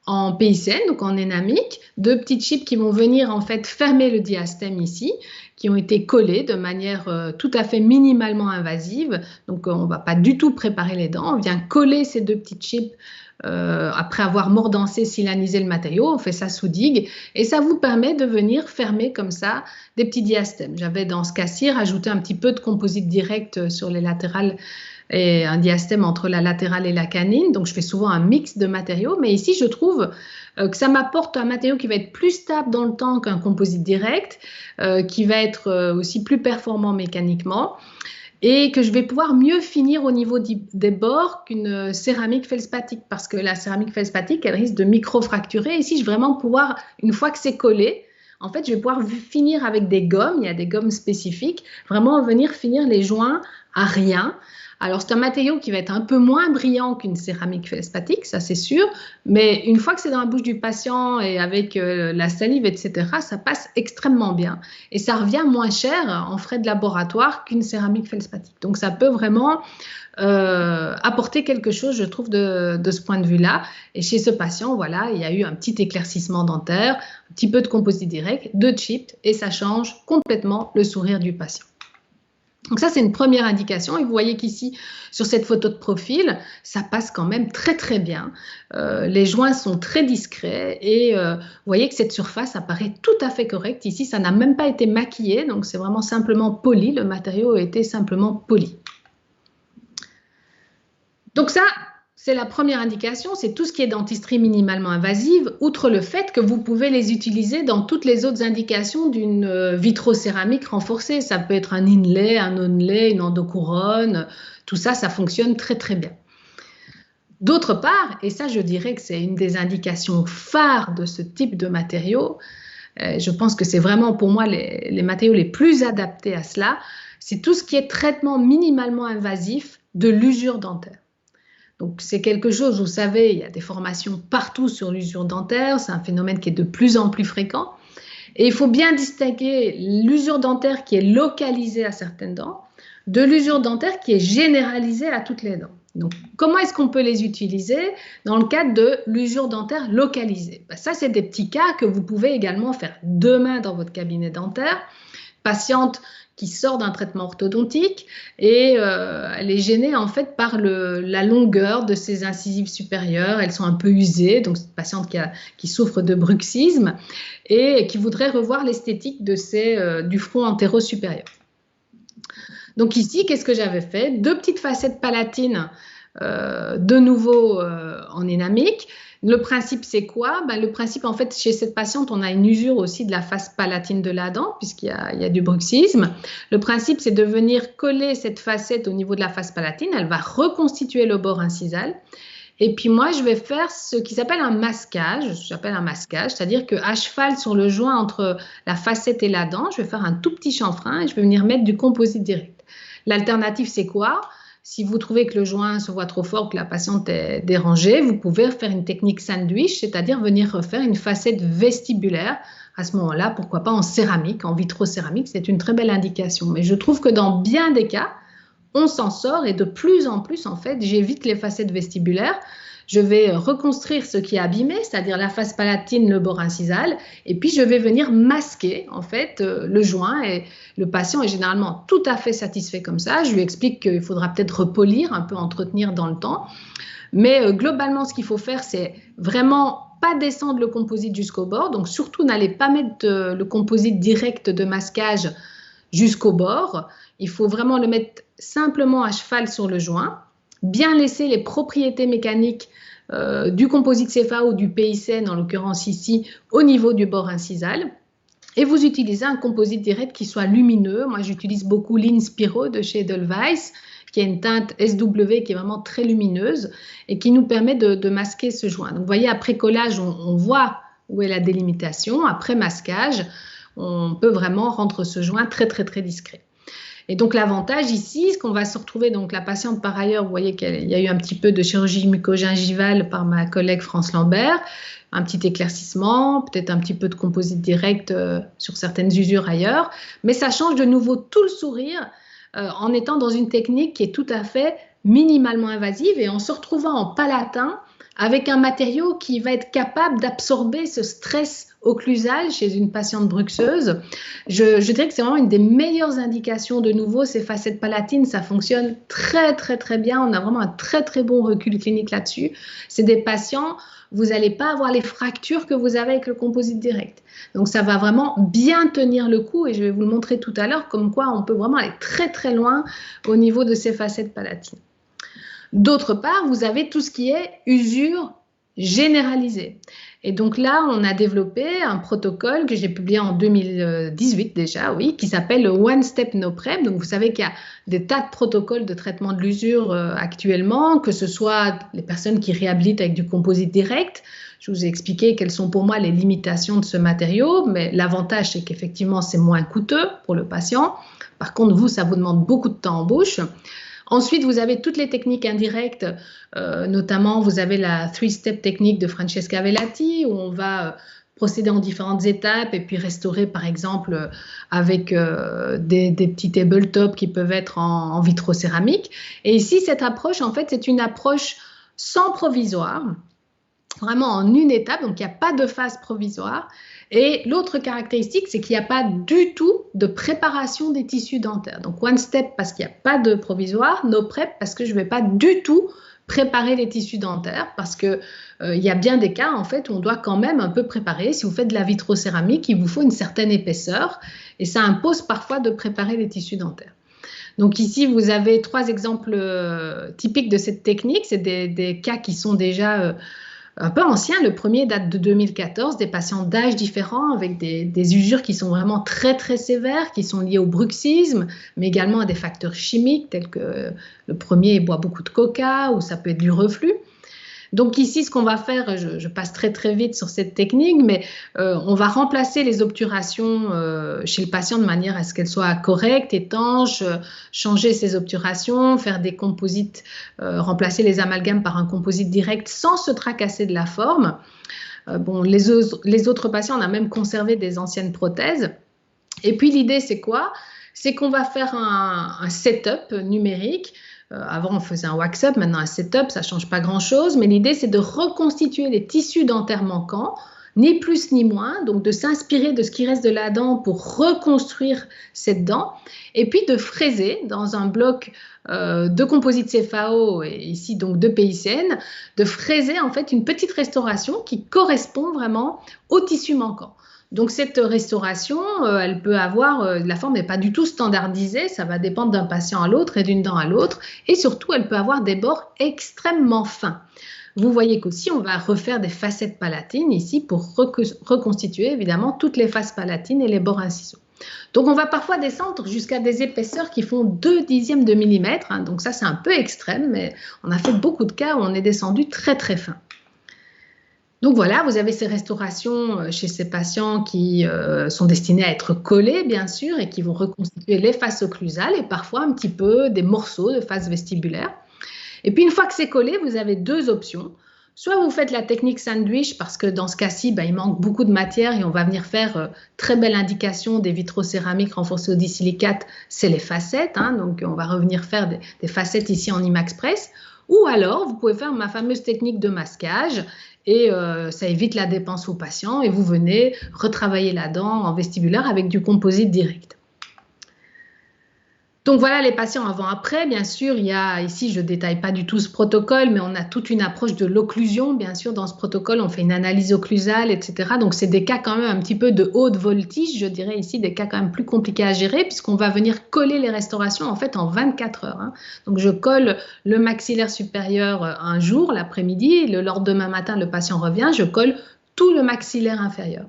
en PICN, donc en énamique, 2 petits chips qui vont venir en fait fermer le diastème ici, qui ont été collés de manière tout à fait minimalement invasive. Donc on ne va pas du tout préparer les dents, on vient coller ces 2 petits chips après avoir mordancé, silanisé le matériau, on fait ça sous digue et ça vous permet de venir fermer comme ça des petits diastèmes. J'avais dans ce cas-ci rajouté un petit peu de composite direct sur les latérales et un diastème entre la latérale et la canine. Donc, je fais souvent un mix de matériaux. Mais ici, je trouve que ça m'apporte un matériau qui va être plus stable dans le temps qu'un composite direct, qui va être aussi plus performant mécaniquement et que je vais pouvoir mieux finir au niveau des bords qu'une céramique feldspathik parce que la céramique feldspathik, elle risque de micro-fracturer. Ici, je vais vraiment pouvoir, une fois que c'est collé, en fait, je vais pouvoir finir avec des gommes, il y a des gommes spécifiques, vraiment venir finir les joints à rien. Alors, c'est un matériau qui va être un peu moins brillant qu'une céramique feldspathik, ça c'est sûr, mais une fois que c'est dans la bouche du patient et avec la salive, etc., ça passe extrêmement bien. Et ça revient moins cher en frais de laboratoire qu'une céramique feldspathik. Donc, ça peut vraiment apporter quelque chose, je trouve, de ce point de vue-là. Et chez ce patient, voilà, il y a eu un petit éclaircissement dentaire, un petit peu de composite direct, 2 chips, et ça change complètement le sourire du patient. Donc ça, c'est une première indication. Et vous voyez qu'ici, sur cette photo de profil, ça passe quand même très très bien. Les joints sont très discrets et vous voyez que cette surface apparaît tout à fait correcte. Ici, ça n'a même pas été maquillé, donc c'est vraiment simplement poli. Le matériau a été simplement poli. Donc ça, c'est la première indication, c'est tout ce qui est dentisterie minimalement invasive, outre le fait que vous pouvez les utiliser dans toutes les autres indications d'une vitrocéramique renforcée. Ça peut être un inlay, un onlay, une endocouronne, tout ça, ça fonctionne très très bien. D'autre part, et ça je dirais que c'est une des indications phares de ce type de matériaux, je pense que c'est vraiment pour moi les matériaux les plus adaptés à cela, c'est tout ce qui est traitement minimalement invasif de l'usure dentaire. Donc, c'est quelque chose, vous savez, il y a des formations partout sur l'usure dentaire, c'est un phénomène qui est de plus en plus fréquent. Et il faut bien distinguer l'usure dentaire qui est localisée à certaines dents de l'usure dentaire qui est généralisée à toutes les dents. Donc, comment est-ce qu'on peut les utiliser dans le cadre de l'usure dentaire localisée? Ça, c'est des petits cas que vous pouvez également faire demain dans votre cabinet dentaire. Patiente qui sort d'un traitement orthodontique et elle est gênée en fait par la longueur de ses incisives supérieures. Elles sont un peu usées, donc c'est une patiente qui souffre de bruxisme et qui voudrait revoir l'esthétique du front antéro-supérieur. Donc ici, qu'est-ce que j'avais fait? 2 petites facettes palatines, de nouveau en énamique. Le principe, c'est quoi? Le principe, en fait, chez cette patiente, on a une usure aussi de la face palatine de la dent, puisqu'il y a du bruxisme. Le principe, c'est de venir coller cette facette au niveau de la face palatine. Elle va reconstituer le bord incisal. Et puis moi, je vais faire ce qui s'appelle un masquage. C'est-à-dire qu'à cheval sur le joint entre la facette et la dent, je vais faire un tout petit chanfrein et je vais venir mettre du composite direct. L'alternative, c'est quoi? Si vous trouvez que le joint se voit trop fort, que la patiente est dérangée, vous pouvez faire une technique sandwich, c'est-à-dire venir refaire une facette vestibulaire. À ce moment-là, pourquoi pas en céramique, en vitrocéramique, c'est une très belle indication. Mais je trouve que dans bien des cas, on s'en sort et de plus en plus, en fait, j'évite les facettes vestibulaires. Je vais reconstruire ce qui est abîmé, c'est-à-dire la face palatine, le bord incisal, et puis je vais venir masquer en fait le joint et le patient est généralement tout à fait satisfait comme ça. Je lui explique qu'il faudra peut-être repolir, un peu entretenir dans le temps, mais globalement ce qu'il faut faire c'est vraiment pas descendre le composite jusqu'au bord, donc surtout n'allez pas mettre le composite direct de masquage jusqu'au bord, il faut vraiment le mettre simplement à cheval sur le joint, bien laisser les propriétés mécaniques du composite CFA ou du PICN, en l'occurrence ici, au niveau du bord incisal. Et vous utilisez un composite direct qui soit lumineux. Moi, j'utilise beaucoup l'Inspiro de chez Edelweiss, qui a une teinte SW qui est vraiment très lumineuse et qui nous permet de masquer ce joint. Donc, vous voyez, après collage, on voit où est la délimitation. Après masquage, on peut vraiment rendre ce joint très, très, très discret. Et donc, l'avantage ici, c'est qu'on va se retrouver, donc la patiente par ailleurs, vous voyez qu'il y a eu un petit peu de chirurgie mucogingivale par ma collègue France Lambert, un petit éclaircissement, peut-être un petit peu de composite direct sur certaines usures ailleurs, mais ça change de nouveau tout le sourire en étant dans une technique qui est tout à fait minimalement invasive et en se retrouvant en palatin avec un matériau qui va être capable d'absorber ce stress occlusal chez une patiente bruxeuse. Je dirais que c'est vraiment une des meilleures indications de nouveau, ces facettes palatines, ça fonctionne très très très bien, on a vraiment un très très bon recul clinique là-dessus. C'est des patients, vous n'allez pas avoir les fractures que vous avez avec le composite direct. Donc ça va vraiment bien tenir le coup et je vais vous le montrer tout à l'heure comme quoi on peut vraiment aller très très loin au niveau de ces facettes palatines. D'autre part, vous avez tout ce qui est usure généralisée. Et donc là, on a développé un protocole que j'ai publié en 2018 déjà, oui, qui s'appelle le One Step No Prep. Donc vous savez qu'il y a des tas de protocoles de traitement de l'usure actuellement, que ce soit les personnes qui réhabilitent avec du composite direct. Je vous ai expliqué quelles sont pour moi les limitations de ce matériau, mais l'avantage, c'est qu'effectivement, c'est moins coûteux pour le patient. Par contre, vous, ça vous demande beaucoup de temps en bouche. Ensuite, vous avez toutes les techniques indirectes, notamment vous avez la 3-step technique de Francesca Velati, où on va procéder en différentes étapes et puis restaurer, par exemple, avec des petits tabletops qui peuvent être en vitrocéramique. Et ici, cette approche, en fait, c'est une approche sans provisoire, vraiment en une étape, donc il n'y a pas de phase provisoire. Et l'autre caractéristique, c'est qu'il n'y a pas du tout de préparation des tissus dentaires. Donc, one step parce qu'il n'y a pas de provisoire, no prep parce que je ne vais pas du tout préparer les tissus dentaires parce que il y a bien des cas en fait où on doit quand même un peu préparer. Si vous faites de la vitrocéramique, il vous faut une certaine épaisseur et ça impose parfois de préparer les tissus dentaires. Donc ici, vous avez 3 exemples typiques de cette technique. C'est des cas qui sont déjà un peu ancien. Le premier date de 2014, des patients d'âge différents avec des usures qui sont vraiment très très sévères, qui sont liées au bruxisme, mais également à des facteurs chimiques tels que le premier boit beaucoup de coca ou ça peut être du reflux. Donc ici, ce qu'on va faire, je passe très très vite sur cette technique, mais on va remplacer les obturations chez le patient de manière à ce qu'elles soient correctes, étanches, changer ces obturations, faire des composites, remplacer les amalgames par un composite direct sans se tracasser de la forme. Bon, les autres patients, on a même conservé des anciennes prothèses. Et puis l'idée, c'est quoi? C'est qu'on va faire un setup numérique. Avant, on faisait un wax-up, maintenant un setup, ça ne change pas grand-chose. Mais l'idée, c'est de reconstituer les tissus dentaires manquants, ni plus ni moins. Donc, de s'inspirer de ce qui reste de la dent pour reconstruire cette dent. Et puis, de fraiser dans un bloc de composite CFAO, et ici donc de PICN, de fraiser en fait une petite restauration qui correspond vraiment au tissu manquant. Donc cette restauration, elle peut avoir, la forme n'est pas du tout standardisée, ça va dépendre d'un patient à l'autre et d'une dent à l'autre, et surtout elle peut avoir des bords extrêmement fins. Vous voyez qu'aussi on va refaire des facettes palatines ici pour reconstituer évidemment toutes les faces palatines et les bords incisaux. Donc on va parfois descendre jusqu'à des épaisseurs qui font 2/10 de millimètre, hein, donc ça c'est un peu extrême, mais on a fait beaucoup de cas où on est descendu très très fin. Donc voilà, vous avez ces restaurations chez ces patients qui sont destinés à être collés, bien sûr, et qui vont reconstituer les faces occlusales et parfois un petit peu des morceaux de face vestibulaire. Et puis une fois que c'est collé, vous avez 2 options. Soit vous faites la technique sandwich parce que dans ce cas-ci, il manque beaucoup de matière et on va venir faire très belle indication des vitrocéramiques renforcées au disilicate, c'est les facettes. Hein, donc on va revenir faire des facettes ici en IMAX Press. Ou alors, vous pouvez faire ma fameuse technique de masquage et ça évite la dépense au patient et vous venez retravailler la dent en vestibulaire avec du composite direct. Donc voilà les patients avant-après. Bien sûr, il y a ici, je ne détaille pas du tout ce protocole, mais on a toute une approche de l'occlusion. Bien sûr, dans ce protocole, on fait une analyse occlusale, etc. Donc c'est des cas quand même un petit peu de haute voltige, je dirais ici, des cas quand même plus compliqués à gérer puisqu'on va venir coller les restaurations en fait en 24 heures. Hein. Donc je colle le maxillaire supérieur un jour, l'après-midi, le lendemain matin, le patient revient, je colle tout le maxillaire inférieur.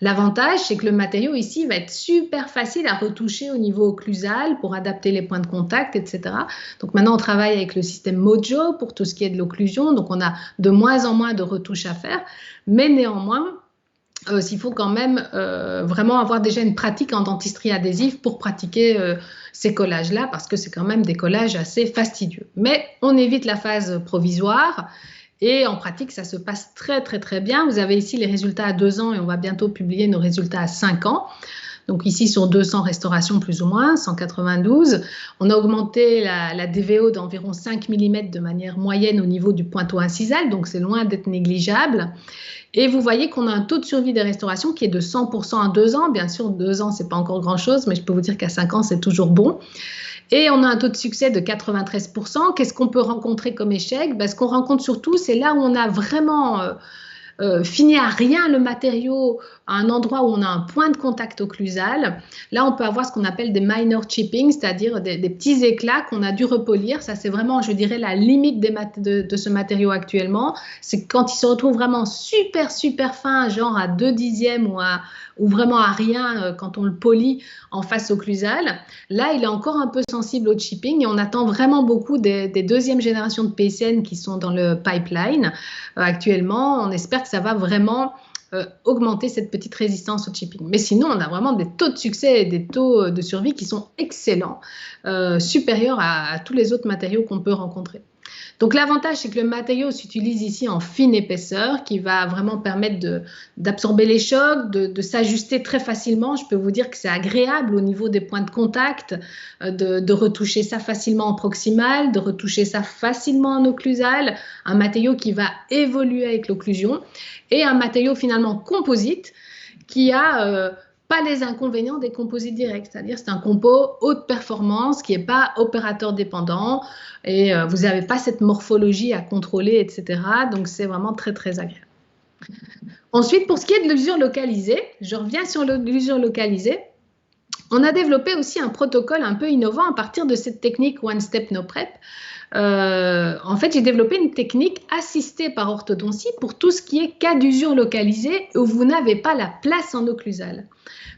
L'avantage, c'est que le matériau ici va être super facile à retoucher au niveau occlusal pour adapter les points de contact, etc. Donc maintenant, on travaille avec le système Mojo pour tout ce qui est de l'occlusion. Donc on a de moins en moins de retouches à faire. Mais néanmoins, il faut quand même vraiment avoir déjà une pratique en dentisterie adhésive pour pratiquer ces collages-là, parce que c'est quand même des collages assez fastidieux. Mais on évite la phase provisoire et en pratique, ça se passe très, très, très bien. Vous avez ici les résultats à 2 ans et on va bientôt publier nos résultats à 5 ans. Donc ici, sur 200 restaurations plus ou moins, 192, on a augmenté la DVO d'environ 5 mm de manière moyenne au niveau du pointeau incisal, donc c'est loin d'être négligeable. Et vous voyez qu'on a un taux de survie des restaurations qui est de 100% à 2 ans. Bien sûr, 2 ans, ce n'est pas encore grand-chose, mais je peux vous dire qu'à 5 ans, c'est toujours bon. Et on a un taux de succès de 93%. Qu'est-ce qu'on peut rencontrer comme échec? Ce qu'on rencontre surtout, c'est là où on a vraiment fini à rien le matériau, à un endroit où on a un point de contact occlusal. Là, on peut avoir ce qu'on appelle des minor chipping, c'est-à-dire des petits éclats qu'on a dû repolir. Ça, c'est vraiment, je dirais, la limite de ce matériau actuellement. C'est quand il se retrouve vraiment super, super fin, genre à 2/10 ou vraiment à rien quand on le polit en face occlusale. Là, il est encore un peu sensible au chipping et on attend vraiment beaucoup des deuxièmes générations de PSN qui sont dans le pipeline actuellement. On espère que ça va vraiment augmenter cette petite résistance au chipping. Mais sinon, on a vraiment des taux de succès et des taux de survie qui sont excellents, supérieurs à tous les autres matériaux qu'on peut rencontrer. Donc l'avantage, c'est que le matériau s'utilise ici en fine épaisseur qui va vraiment permettre d'absorber les chocs, de s'ajuster très facilement. Je peux vous dire que c'est agréable au niveau des points de contact, de retoucher ça facilement en proximal, de retoucher ça facilement en occlusal, un matériau qui va évoluer avec l'occlusion et un matériau finalement composite qui a pas les inconvénients des composites directs, c'est-à-dire c'est un compo haute performance qui n'est pas opérateur dépendant et vous n'avez pas cette morphologie à contrôler, etc. Donc c'est vraiment très très agréable. Ensuite, pour ce qui est de l'usure localisée, je reviens sur l'usure localisée. On a développé aussi un protocole un peu innovant à partir de cette technique One Step No Prep. En fait, j'ai développé une technique assistée par orthodontie pour tout ce qui est cas d'usure localisée où vous n'avez pas la place en occlusal.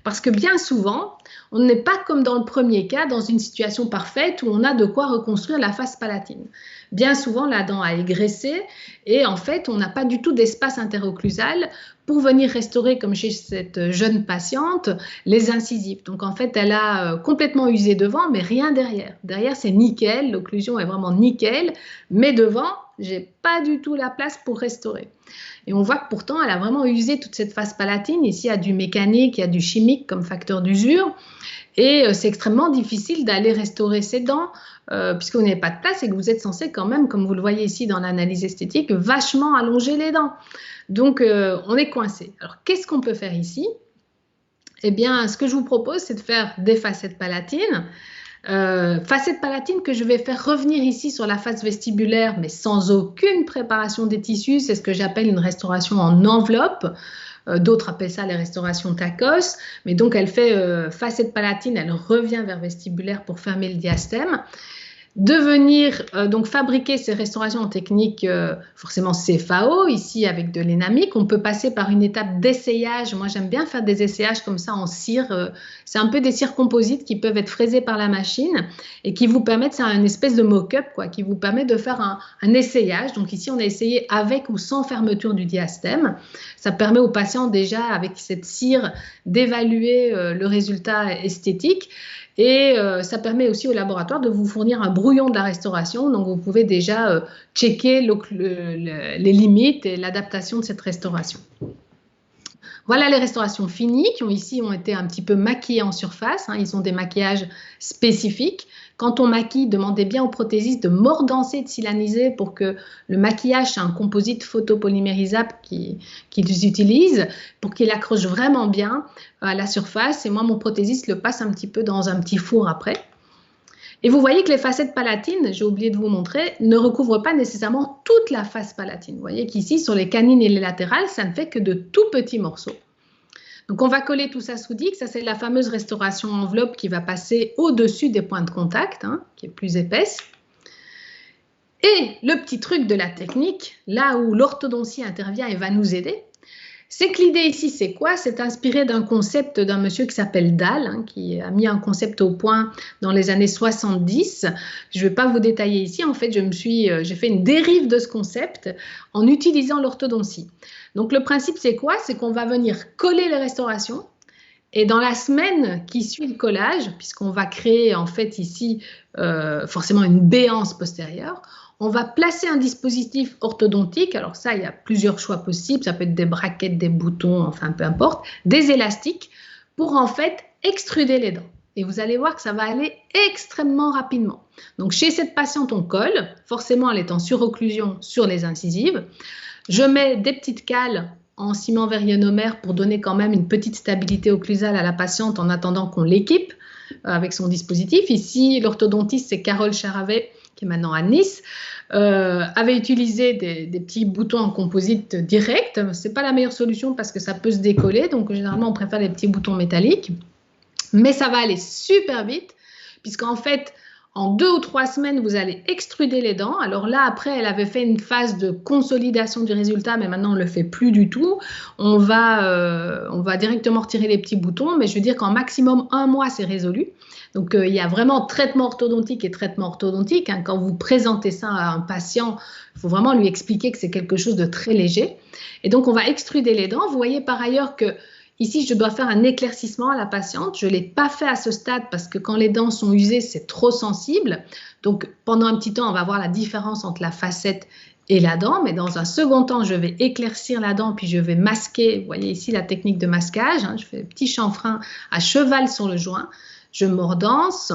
Parce que bien souvent, on n'est pas comme dans le premier cas, dans une situation parfaite où on a de quoi reconstruire la face palatine. Bien souvent, la dent a égressé et en fait, on n'a pas du tout d'espace interocclusal pour venir restaurer, comme chez cette jeune patiente, les incisives. Donc en fait, elle a complètement usé devant, mais rien derrière. Derrière, c'est nickel, l'occlusion est vraiment nickel, mais devant, j'ai pas du tout la place pour restaurer. Et on voit que pourtant, elle a vraiment usé toute cette face palatine. Ici, il y a du mécanique, il y a du chimique comme facteur d'usure. Et c'est extrêmement difficile d'aller restaurer ses dents puisque vous n'avez pas de place et que vous êtes censé quand même, comme vous le voyez ici dans l'analyse esthétique, vachement allonger les dents. Donc, on est coincé. Alors, qu'est-ce qu'on peut faire ici? Eh bien, ce que je vous propose, c'est de faire des facettes palatines. Facettes palatines que je vais faire revenir ici sur la face vestibulaire, mais sans aucune préparation des tissus. C'est ce que j'appelle une restauration en enveloppe. D'autres appellent ça les restaurations tacos. Mais donc, elle fait facette palatine, elle revient vers vestibulaire pour fermer le diastème. De venir donc fabriquer ces restaurations en technique forcément CFAO, ici avec de l'énamique. On peut passer par une étape d'essayage. Moi, j'aime bien faire des essayages comme ça en cire. C'est un peu des cires composites qui peuvent être fraisées par la machine et qui vous permettent, c'est une espèce de mock-up, qui vous permet de faire un essayage. Donc ici, on a essayé avec ou sans fermeture du diastème. Ça permet aux patients déjà, avec cette cire, d'évaluer le résultat esthétique. Et ça permet aussi au laboratoire de vous fournir un brouillon de la restauration. Donc, vous pouvez déjà checker les limites et l'adaptation de cette restauration. Voilà les restaurations finies qui ont été un petit peu maquillées en surface. Ils ont des maquillages spécifiques. Quand on maquille, demandez bien aux prothésistes de mordancer, de silaniser pour que le maquillage, c'est un composite photopolymérisable qu'ils utilisent pour qu'il accroche vraiment bien à la surface. Et moi, mon prothésiste le passe un petit peu dans un petit four après. Et vous voyez que les facettes palatines, j'ai oublié de vous montrer, ne recouvrent pas nécessairement toute la face palatine. Vous voyez qu'ici, sur les canines et les latérales, ça ne fait que de tout petits morceaux. Donc, on va coller tout ça sous Dix. Ça, c'est la fameuse restauration enveloppe qui va passer au-dessus des points de contact, qui est plus épaisse. Et le petit truc de la technique, là où l'orthodontie intervient et va nous aider, C'est que l'idée ici, c'est quoi? C'est inspiré d'un concept d'un monsieur qui s'appelle Dahl, hein, qui a mis un concept au point dans les années 70. Je ne vais pas vous détailler ici. En fait, j'ai fait une dérive de ce concept en utilisant l'orthodontie. Donc, le principe, c'est quoi? C'est qu'on va venir coller les restaurations. Et dans la semaine qui suit le collage, puisqu'on va créer en fait ici forcément une béance postérieure, on va placer un dispositif orthodontique. Alors ça, il y a plusieurs choix possibles. Ça peut être des braquettes, des boutons, enfin peu importe, des élastiques pour en fait extruder les dents. Et vous allez voir que ça va aller extrêmement rapidement. Donc chez cette patiente, on colle, forcément elle est en surocclusion sur les incisives. Je mets des petites cales en ciment verionomère pour donner quand même une petite stabilité occlusale à la patiente en attendant qu'on l'équipe avec son dispositif. Ici, l'orthodontiste, c'est Carole Charavet, qui est maintenant à Nice, avait utilisé des petits boutons en composite direct. Ce n'est pas la meilleure solution parce que ça peut se décoller, donc généralement on préfère les petits boutons métalliques. Mais ça va aller super vite, puisqu'en fait, en 2 ou 3 semaines, vous allez extruder les dents. Alors là, après, elle avait fait une phase de consolidation du résultat, mais maintenant, on ne le fait plus du tout. On va directement retirer les petits boutons, mais je veux dire qu'en maximum 1 mois, c'est résolu. Donc, il y a vraiment traitement orthodontique et traitement orthodontique. Hein. Quand vous présentez ça à un patient, il faut vraiment lui expliquer que c'est quelque chose de très léger. Et donc, on va extruder les dents. Vous voyez par ailleurs que ici, je dois faire un éclaircissement à la patiente. Je ne l'ai pas fait à ce stade parce que quand les dents sont usées, c'est trop sensible. Donc, pendant un petit temps, on va voir la différence entre la facette et la dent. Mais dans un second temps, je vais éclaircir la dent puis je vais masquer. Vous voyez ici la technique de masquage. Hein. Je fais un petit chanfrein à cheval sur le joint. Je mordance.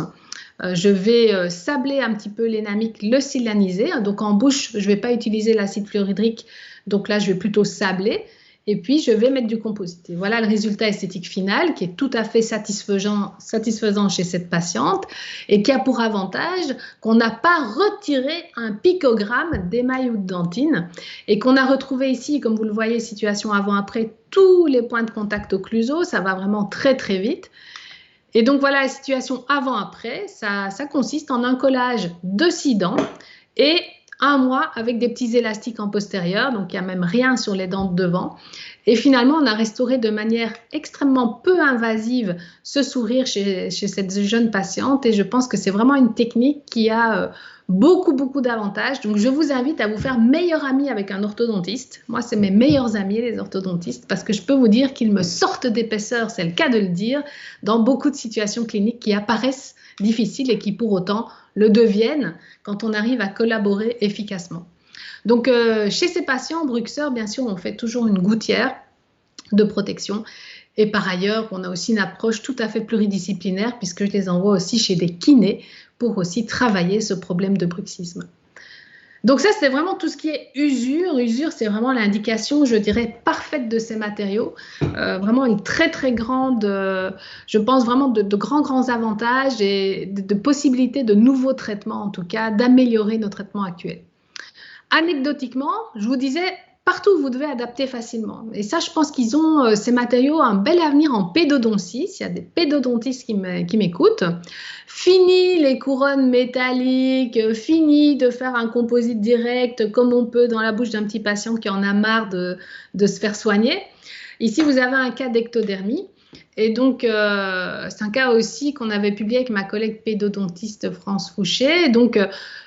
Je vais sabler un petit peu l'énamique, le silaniser. Donc, en bouche, je ne vais pas utiliser l'acide fluorhydrique. Donc là, je vais plutôt sabler. Et puis, je vais mettre du composite. Et voilà le résultat esthétique final qui est tout à fait satisfaisant chez cette patiente et qui a pour avantage qu'on n'a pas retiré un picogramme d'émail ou de dentine et qu'on a retrouvé ici, comme vous le voyez, situation avant-après, tous les points de contact occlusaux. Ça va vraiment très, très vite. Et donc, voilà la situation avant-après. Ça consiste en un collage de 6 dents et 1 mois avec des petits élastiques en postérieur, donc il n'y a même rien sur les dents de devant. Et finalement, on a restauré de manière extrêmement peu invasive ce sourire chez cette jeune patiente et je pense que c'est vraiment une technique qui a beaucoup, beaucoup d'avantages. Donc, je vous invite à vous faire meilleur ami avec un orthodontiste. Moi, c'est mes meilleurs amis, les orthodontistes, parce que je peux vous dire qu'ils me sortent d'épaisseur, c'est le cas de le dire, dans beaucoup de situations cliniques qui apparaissent difficiles et qui pour autant le deviennent quand on arrive à collaborer efficacement. Donc, chez ces patients, bruxeurs, bien sûr, on fait toujours une gouttière de protection. Et par ailleurs, on a aussi une approche tout à fait pluridisciplinaire puisque je les envoie aussi chez des kinés pour aussi travailler ce problème de bruxisme. Donc ça, c'est vraiment tout ce qui est usure. Usure, c'est vraiment l'indication, je dirais, parfaite de ces matériaux. Vraiment une très, très grande, je pense vraiment de grands avantages et de possibilités de nouveaux traitements, en tout cas, d'améliorer nos traitements actuels. Anecdotiquement, je vous disais, partout vous devez adapter facilement. Et ça, je pense qu'ils ont, ces matériaux, un bel avenir en pédodontie, s'il y a des pédodontistes qui m'écoutent. Fini les couronnes métalliques, fini de faire un composite direct comme on peut dans la bouche d'un petit patient qui en a marre de se faire soigner. Ici, vous avez un cas d'ectodermie. Et donc, c'est un cas aussi qu'on avait publié avec ma collègue pédodontiste France Fouché. Donc,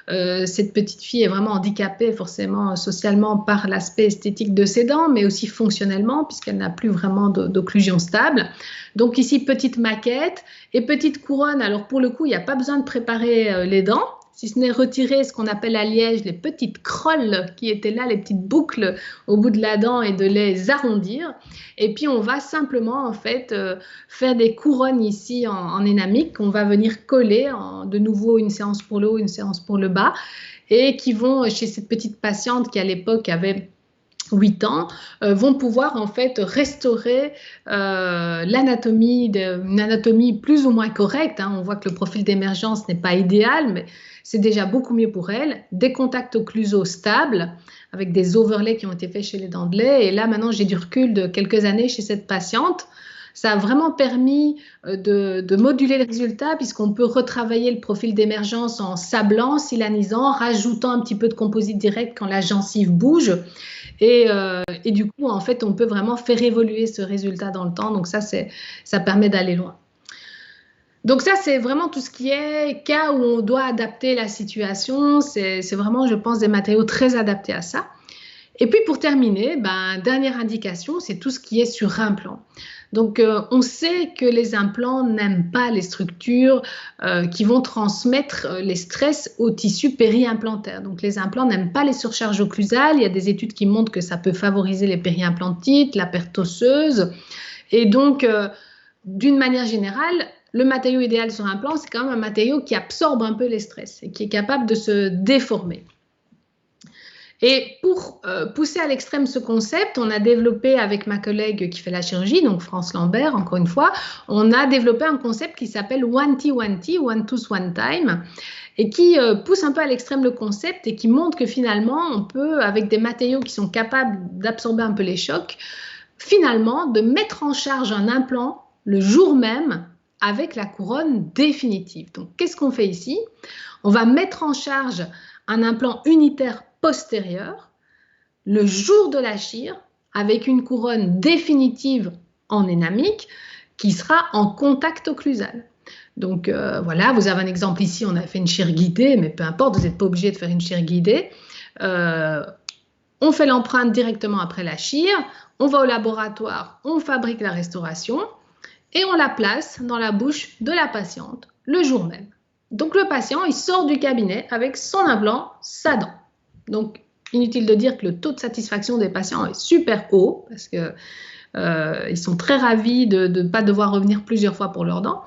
cette petite fille est vraiment handicapée forcément socialement par l'aspect esthétique de ses dents, mais aussi fonctionnellement puisqu'elle n'a plus vraiment d'occlusion stable. Donc ici, petite maquette et petite couronne. Alors pour le coup, il n'y a pas besoin de préparer les dents, si ce n'est retirer ce qu'on appelle à Liège les petites crolles qui étaient là, les petites boucles au bout de la dent et de les arrondir. Et puis on va simplement en fait faire des couronnes ici en énamique qu'on va venir coller de nouveau une séance pour le haut, une séance pour le bas et qui vont chez cette petite patiente qui à l'époque avait 8 ans, vont pouvoir en fait restaurer l'anatomie, une anatomie plus ou moins correcte. Hein. On voit que le profil d'émergence n'est pas idéal, mais c'est déjà beaucoup mieux pour elle. Des contacts occlusaux stables, avec des overlays qui ont été faits chez les dents de lait. Et là, maintenant, j'ai du recul de quelques années chez cette patiente. ça a vraiment permis de moduler le résultat puisqu'on peut retravailler le profil d'émergence en sablant, silanisant, rajoutant un petit peu de composite direct quand la gencive bouge. Et du coup, en fait, on peut vraiment faire évoluer ce résultat dans le temps. Donc ça permet d'aller loin. Donc ça, c'est vraiment tout ce qui est cas où on doit adapter la situation. C'est vraiment, je pense, des matériaux très adaptés à ça. Et puis pour terminer, dernière indication, c'est tout ce qui est sur implant. Donc on sait que les implants n'aiment pas les structures qui vont transmettre les stress au tissu périimplantaire. Donc les implants n'aiment pas les surcharges occlusales. Il y a des études qui montrent que ça peut favoriser les périimplantites, la perte osseuse. Et donc d'une manière générale, le matériau idéal sur implant, c'est quand même un matériau qui absorbe un peu les stress et qui est capable de se déformer. Et pour pousser à l'extrême ce concept, on a développé avec ma collègue qui fait la chirurgie, donc France Lambert, encore une fois, on a développé un concept qui s'appelle One T, One Tooth, One Time, et qui pousse un peu à l'extrême le concept et qui montre que finalement, on peut, avec des matériaux qui sont capables d'absorber un peu les chocs, finalement, de mettre en charge un implant le jour même avec la couronne définitive. Donc, qu'est-ce qu'on fait ici? On va mettre en charge un implant unitaire postérieur le jour de la chire avec une couronne définitive en énamique qui sera en contact occlusal. Donc voilà, vous avez un exemple ici, on a fait une chire guidée, mais peu importe, vous n'êtes pas obligé de faire une chire guidée. On fait l'empreinte directement après la chire, on va au laboratoire, on fabrique la restauration et on la place dans la bouche de la patiente le jour même. Donc le patient, il sort du cabinet avec son implant, sa dent. Donc, inutile de dire que le taux de satisfaction des patients est super haut parce qu'ils sont très ravis de ne pas devoir revenir plusieurs fois pour leurs dents.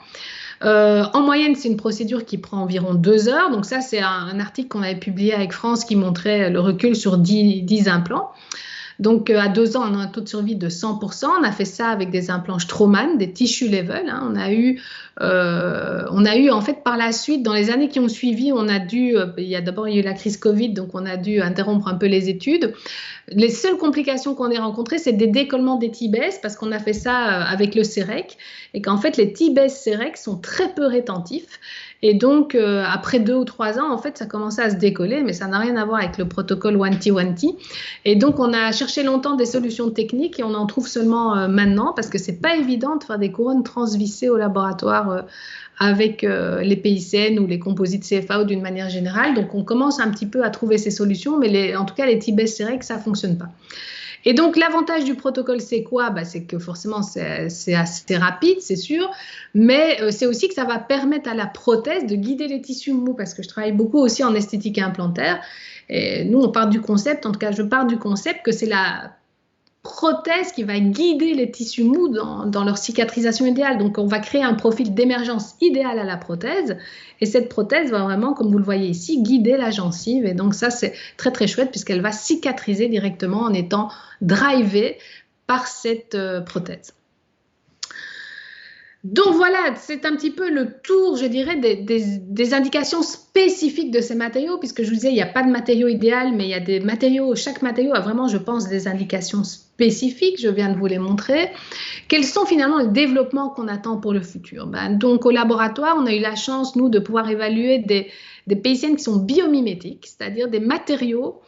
En moyenne, c'est une procédure qui prend environ 2 heures. Donc ça, c'est un article qu'on avait publié avec France qui montrait le recul sur 10 implants. Donc, à 2 ans, on a un taux de survie de 100%. On a fait ça avec des implants Straumann, des tissue level. Hein. On a eu, en fait, par la suite, dans les années qui ont suivi, on a dû, il y a d'abord eu la crise Covid, donc on a dû interrompre un peu les études. Les seules complications qu'on ait rencontrées, c'est des décollements des T-Base, parce qu'on a fait ça avec le CEREC, et qu'en fait, les T-Base CEREC sont très peu rétentifs. Et donc, après 2 ou 3 ans, en fait, ça commençait à se décoller, mais ça n'a rien à voir avec le protocole One T. Et donc, on a cherché longtemps des solutions techniques et on en trouve seulement maintenant parce que c'est pas évident de faire des couronnes transvissées au laboratoire avec les PICN ou les composites CFAO d'une manière générale. Donc, on commence un petit peu à trouver ces solutions, mais en tout cas, les T-Base CEREC, ça fonctionne pas. Et donc, l'avantage du protocole, c'est quoi? C'est que forcément, c'est assez rapide, c'est sûr, mais c'est aussi que ça va permettre à la prothèse de guider les tissus mous, parce que je travaille beaucoup aussi en esthétique implantaire. Et nous, on part du concept, en tout cas, je pars du concept que c'est la prothèse qui va guider les tissus mous dans leur cicatrisation idéale. Donc, on va créer un profil d'émergence idéal à la prothèse. Et cette prothèse va vraiment, comme vous le voyez ici, guider la gencive. Et donc, ça, c'est très, très chouette puisqu'elle va cicatriser directement en étant drivée par cette prothèse. Donc voilà, c'est un petit peu le tour, je dirais, des indications spécifiques de ces matériaux, puisque je vous disais, il n'y a pas de matériau idéal, mais il y a des matériaux, chaque matériau a vraiment, je pense, des indications spécifiques, je viens de vous les montrer. Quels sont finalement les développements qu'on attend pour le futur? Donc au laboratoire, on a eu la chance, nous, de pouvoir évaluer des PICN qui sont biomimétiques, c'est-à-dire des matériaux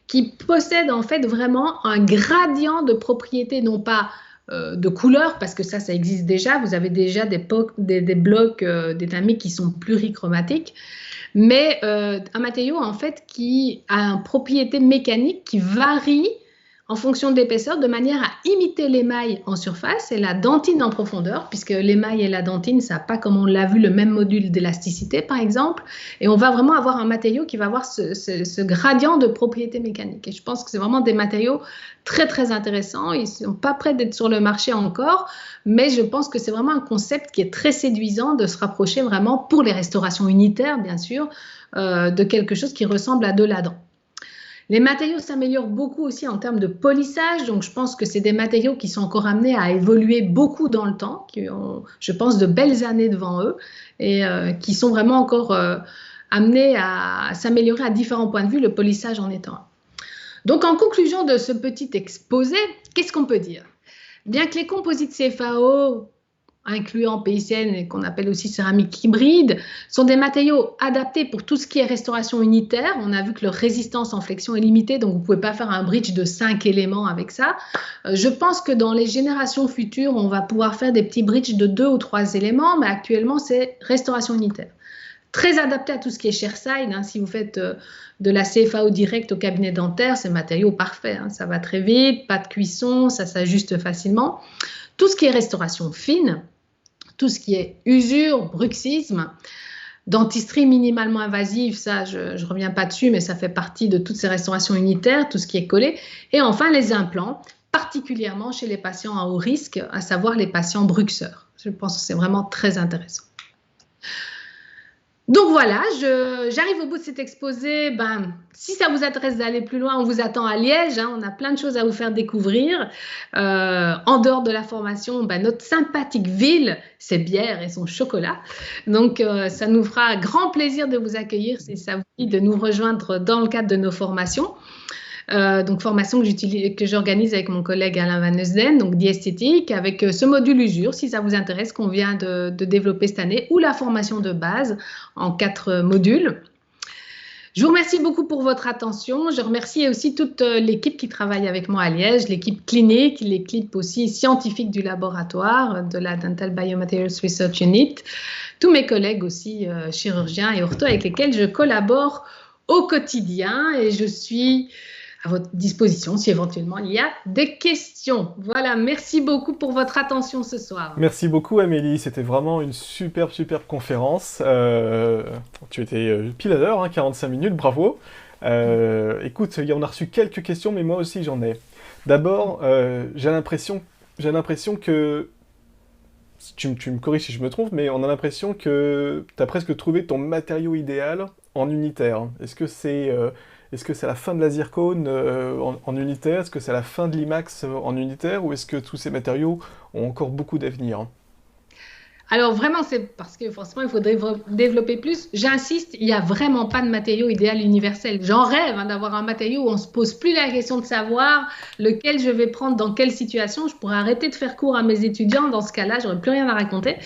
qui possèdent en fait vraiment un gradient de propriétés, non pas de couleurs, parce que ça existe déjà. Vous avez déjà des blocs d'étamiques qui sont plurichromatiques, mais un matériau en fait qui a une propriété mécanique qui varie en fonction de l'épaisseur, de manière à imiter l'émail en surface et la dentine en profondeur, puisque l'émail et la dentine, ça n'a pas, comme on l'a vu, le même module d'élasticité, par exemple. Et on va vraiment avoir un matériau qui va avoir ce gradient de propriété mécanique. Et je pense que c'est vraiment des matériaux très, très intéressants. Ils ne sont pas prêts d'être sur le marché encore, mais je pense que c'est vraiment un concept qui est très séduisant de se rapprocher vraiment, pour les restaurations unitaires, bien sûr, de quelque chose qui ressemble à de la dent. Les matériaux s'améliorent beaucoup aussi en termes de polissage, donc je pense que c'est des matériaux qui sont encore amenés à évoluer beaucoup dans le temps, qui ont, je pense, de belles années devant eux et qui sont vraiment encore amenés à s'améliorer à différents points de vue, le polissage en étant un. Donc en conclusion de ce petit exposé, qu'est-ce qu'on peut dire? Bien que les composites CFAO incluant PICN et qu'on appelle aussi céramique hybride, sont des matériaux adaptés pour tout ce qui est restauration unitaire. On a vu que leur résistance en flexion est limitée, donc vous ne pouvez pas faire un bridge de 5 éléments avec ça. Je pense que dans les générations futures, on va pouvoir faire des petits bridges de 2 ou 3 éléments, mais actuellement, c'est restauration unitaire. Très adapté à tout ce qui est chairside. Si vous faites de la CFAO direct au cabinet dentaire, c'est matériau parfait. Ça va très vite, pas de cuisson, ça s'ajuste facilement. Tout ce qui est restauration fine, tout ce qui est usure, bruxisme, dentisterie minimalement invasive, ça je ne reviens pas dessus, mais ça fait partie de toutes ces restaurations unitaires, tout ce qui est collé. Et enfin les implants, particulièrement chez les patients à haut risque, à savoir les patients bruxeurs. Je pense que c'est vraiment très intéressant. Donc voilà, j'arrive au bout de cet exposé. Si ça vous intéresse d'aller plus loin, on vous attend à Liège. On a plein de choses à vous faire découvrir. En dehors de la formation, notre sympathique ville, ses bières et son chocolat. Donc ça nous fera grand plaisir de vous accueillir si ça vous dit de nous rejoindre dans le cadre de nos formations. Donc formation que j'organise avec mon collègue Alain Van Heusden, donc diesthétique, avec ce module usure, si ça vous intéresse, qu'on vient de développer cette année, ou la formation de base en 4 modules. Je vous remercie beaucoup pour votre attention. Je remercie aussi toute l'équipe qui travaille avec moi à Liège, l'équipe clinique, l'équipe aussi scientifique du laboratoire de la Dental Biomaterials Research Unit, tous mes collègues aussi chirurgiens et ortho avec lesquels je collabore au quotidien, et je suis à votre disposition si éventuellement il y a des questions. Voilà, merci beaucoup pour votre attention ce soir. Merci beaucoup Amélie, c'était vraiment une superbe conférence. Tu étais pile à l'heure, 45 minutes, bravo. Écoute, on a reçu quelques questions, mais moi aussi j'en ai. D'abord, j'ai l'impression que, tu me corriges si je me trompe, mais on a l'impression que tu as presque trouvé ton matériau idéal en unitaire. Est-ce que c'est la fin de la zircone en unitaire? Est-ce que c'est la fin de l'IMAX en unitaire? Ou est-ce que tous ces matériaux ont encore beaucoup d'avenir? Alors vraiment, c'est parce que forcément, il faudrait développer plus. J'insiste, il n'y a vraiment pas de matériau idéal universel. J'en rêve d'avoir un matériau où on ne se pose plus la question de savoir lequel je vais prendre dans quelle situation. Je pourrais arrêter de faire cours à mes étudiants. Dans ce cas-là, j'aurais plus rien à raconter.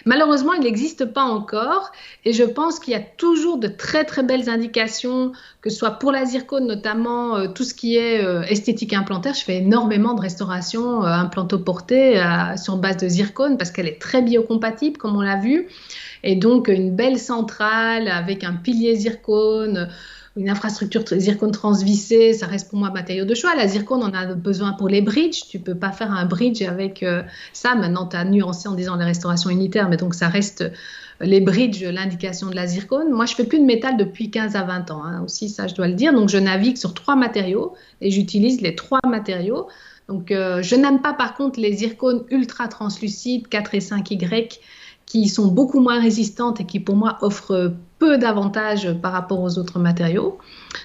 Malheureusement, il n'existe pas encore, et je pense qu'il y a toujours de très très belles indications, que ce soit pour la zircone, notamment tout ce qui est esthétique implantaire. Je fais énormément de restauration implantoportée sur base de zircone parce qu'elle est très biocompatible, comme on l'a vu, et donc une belle centrale avec un pilier zircone, une infrastructure zircone transvissée, ça reste pour moi matériau de choix. La zircone, on a besoin pour les bridges. Tu ne peux pas faire un bridge avec ça. Maintenant, tu as nuancé en disant les restaurations unitaires, mais donc ça reste les bridges, l'indication de la zircone. Moi, je ne fais plus de métal depuis 15 à 20 ans, aussi, ça, je dois le dire. Donc, je navigue sur 3 matériaux et j'utilise les 3 matériaux. Donc, je n'aime pas, par contre, les zircones ultra translucides, 4 et 5Y, qui sont beaucoup moins résistantes et qui, pour moi, offrent peu d'avantages par rapport aux autres matériaux.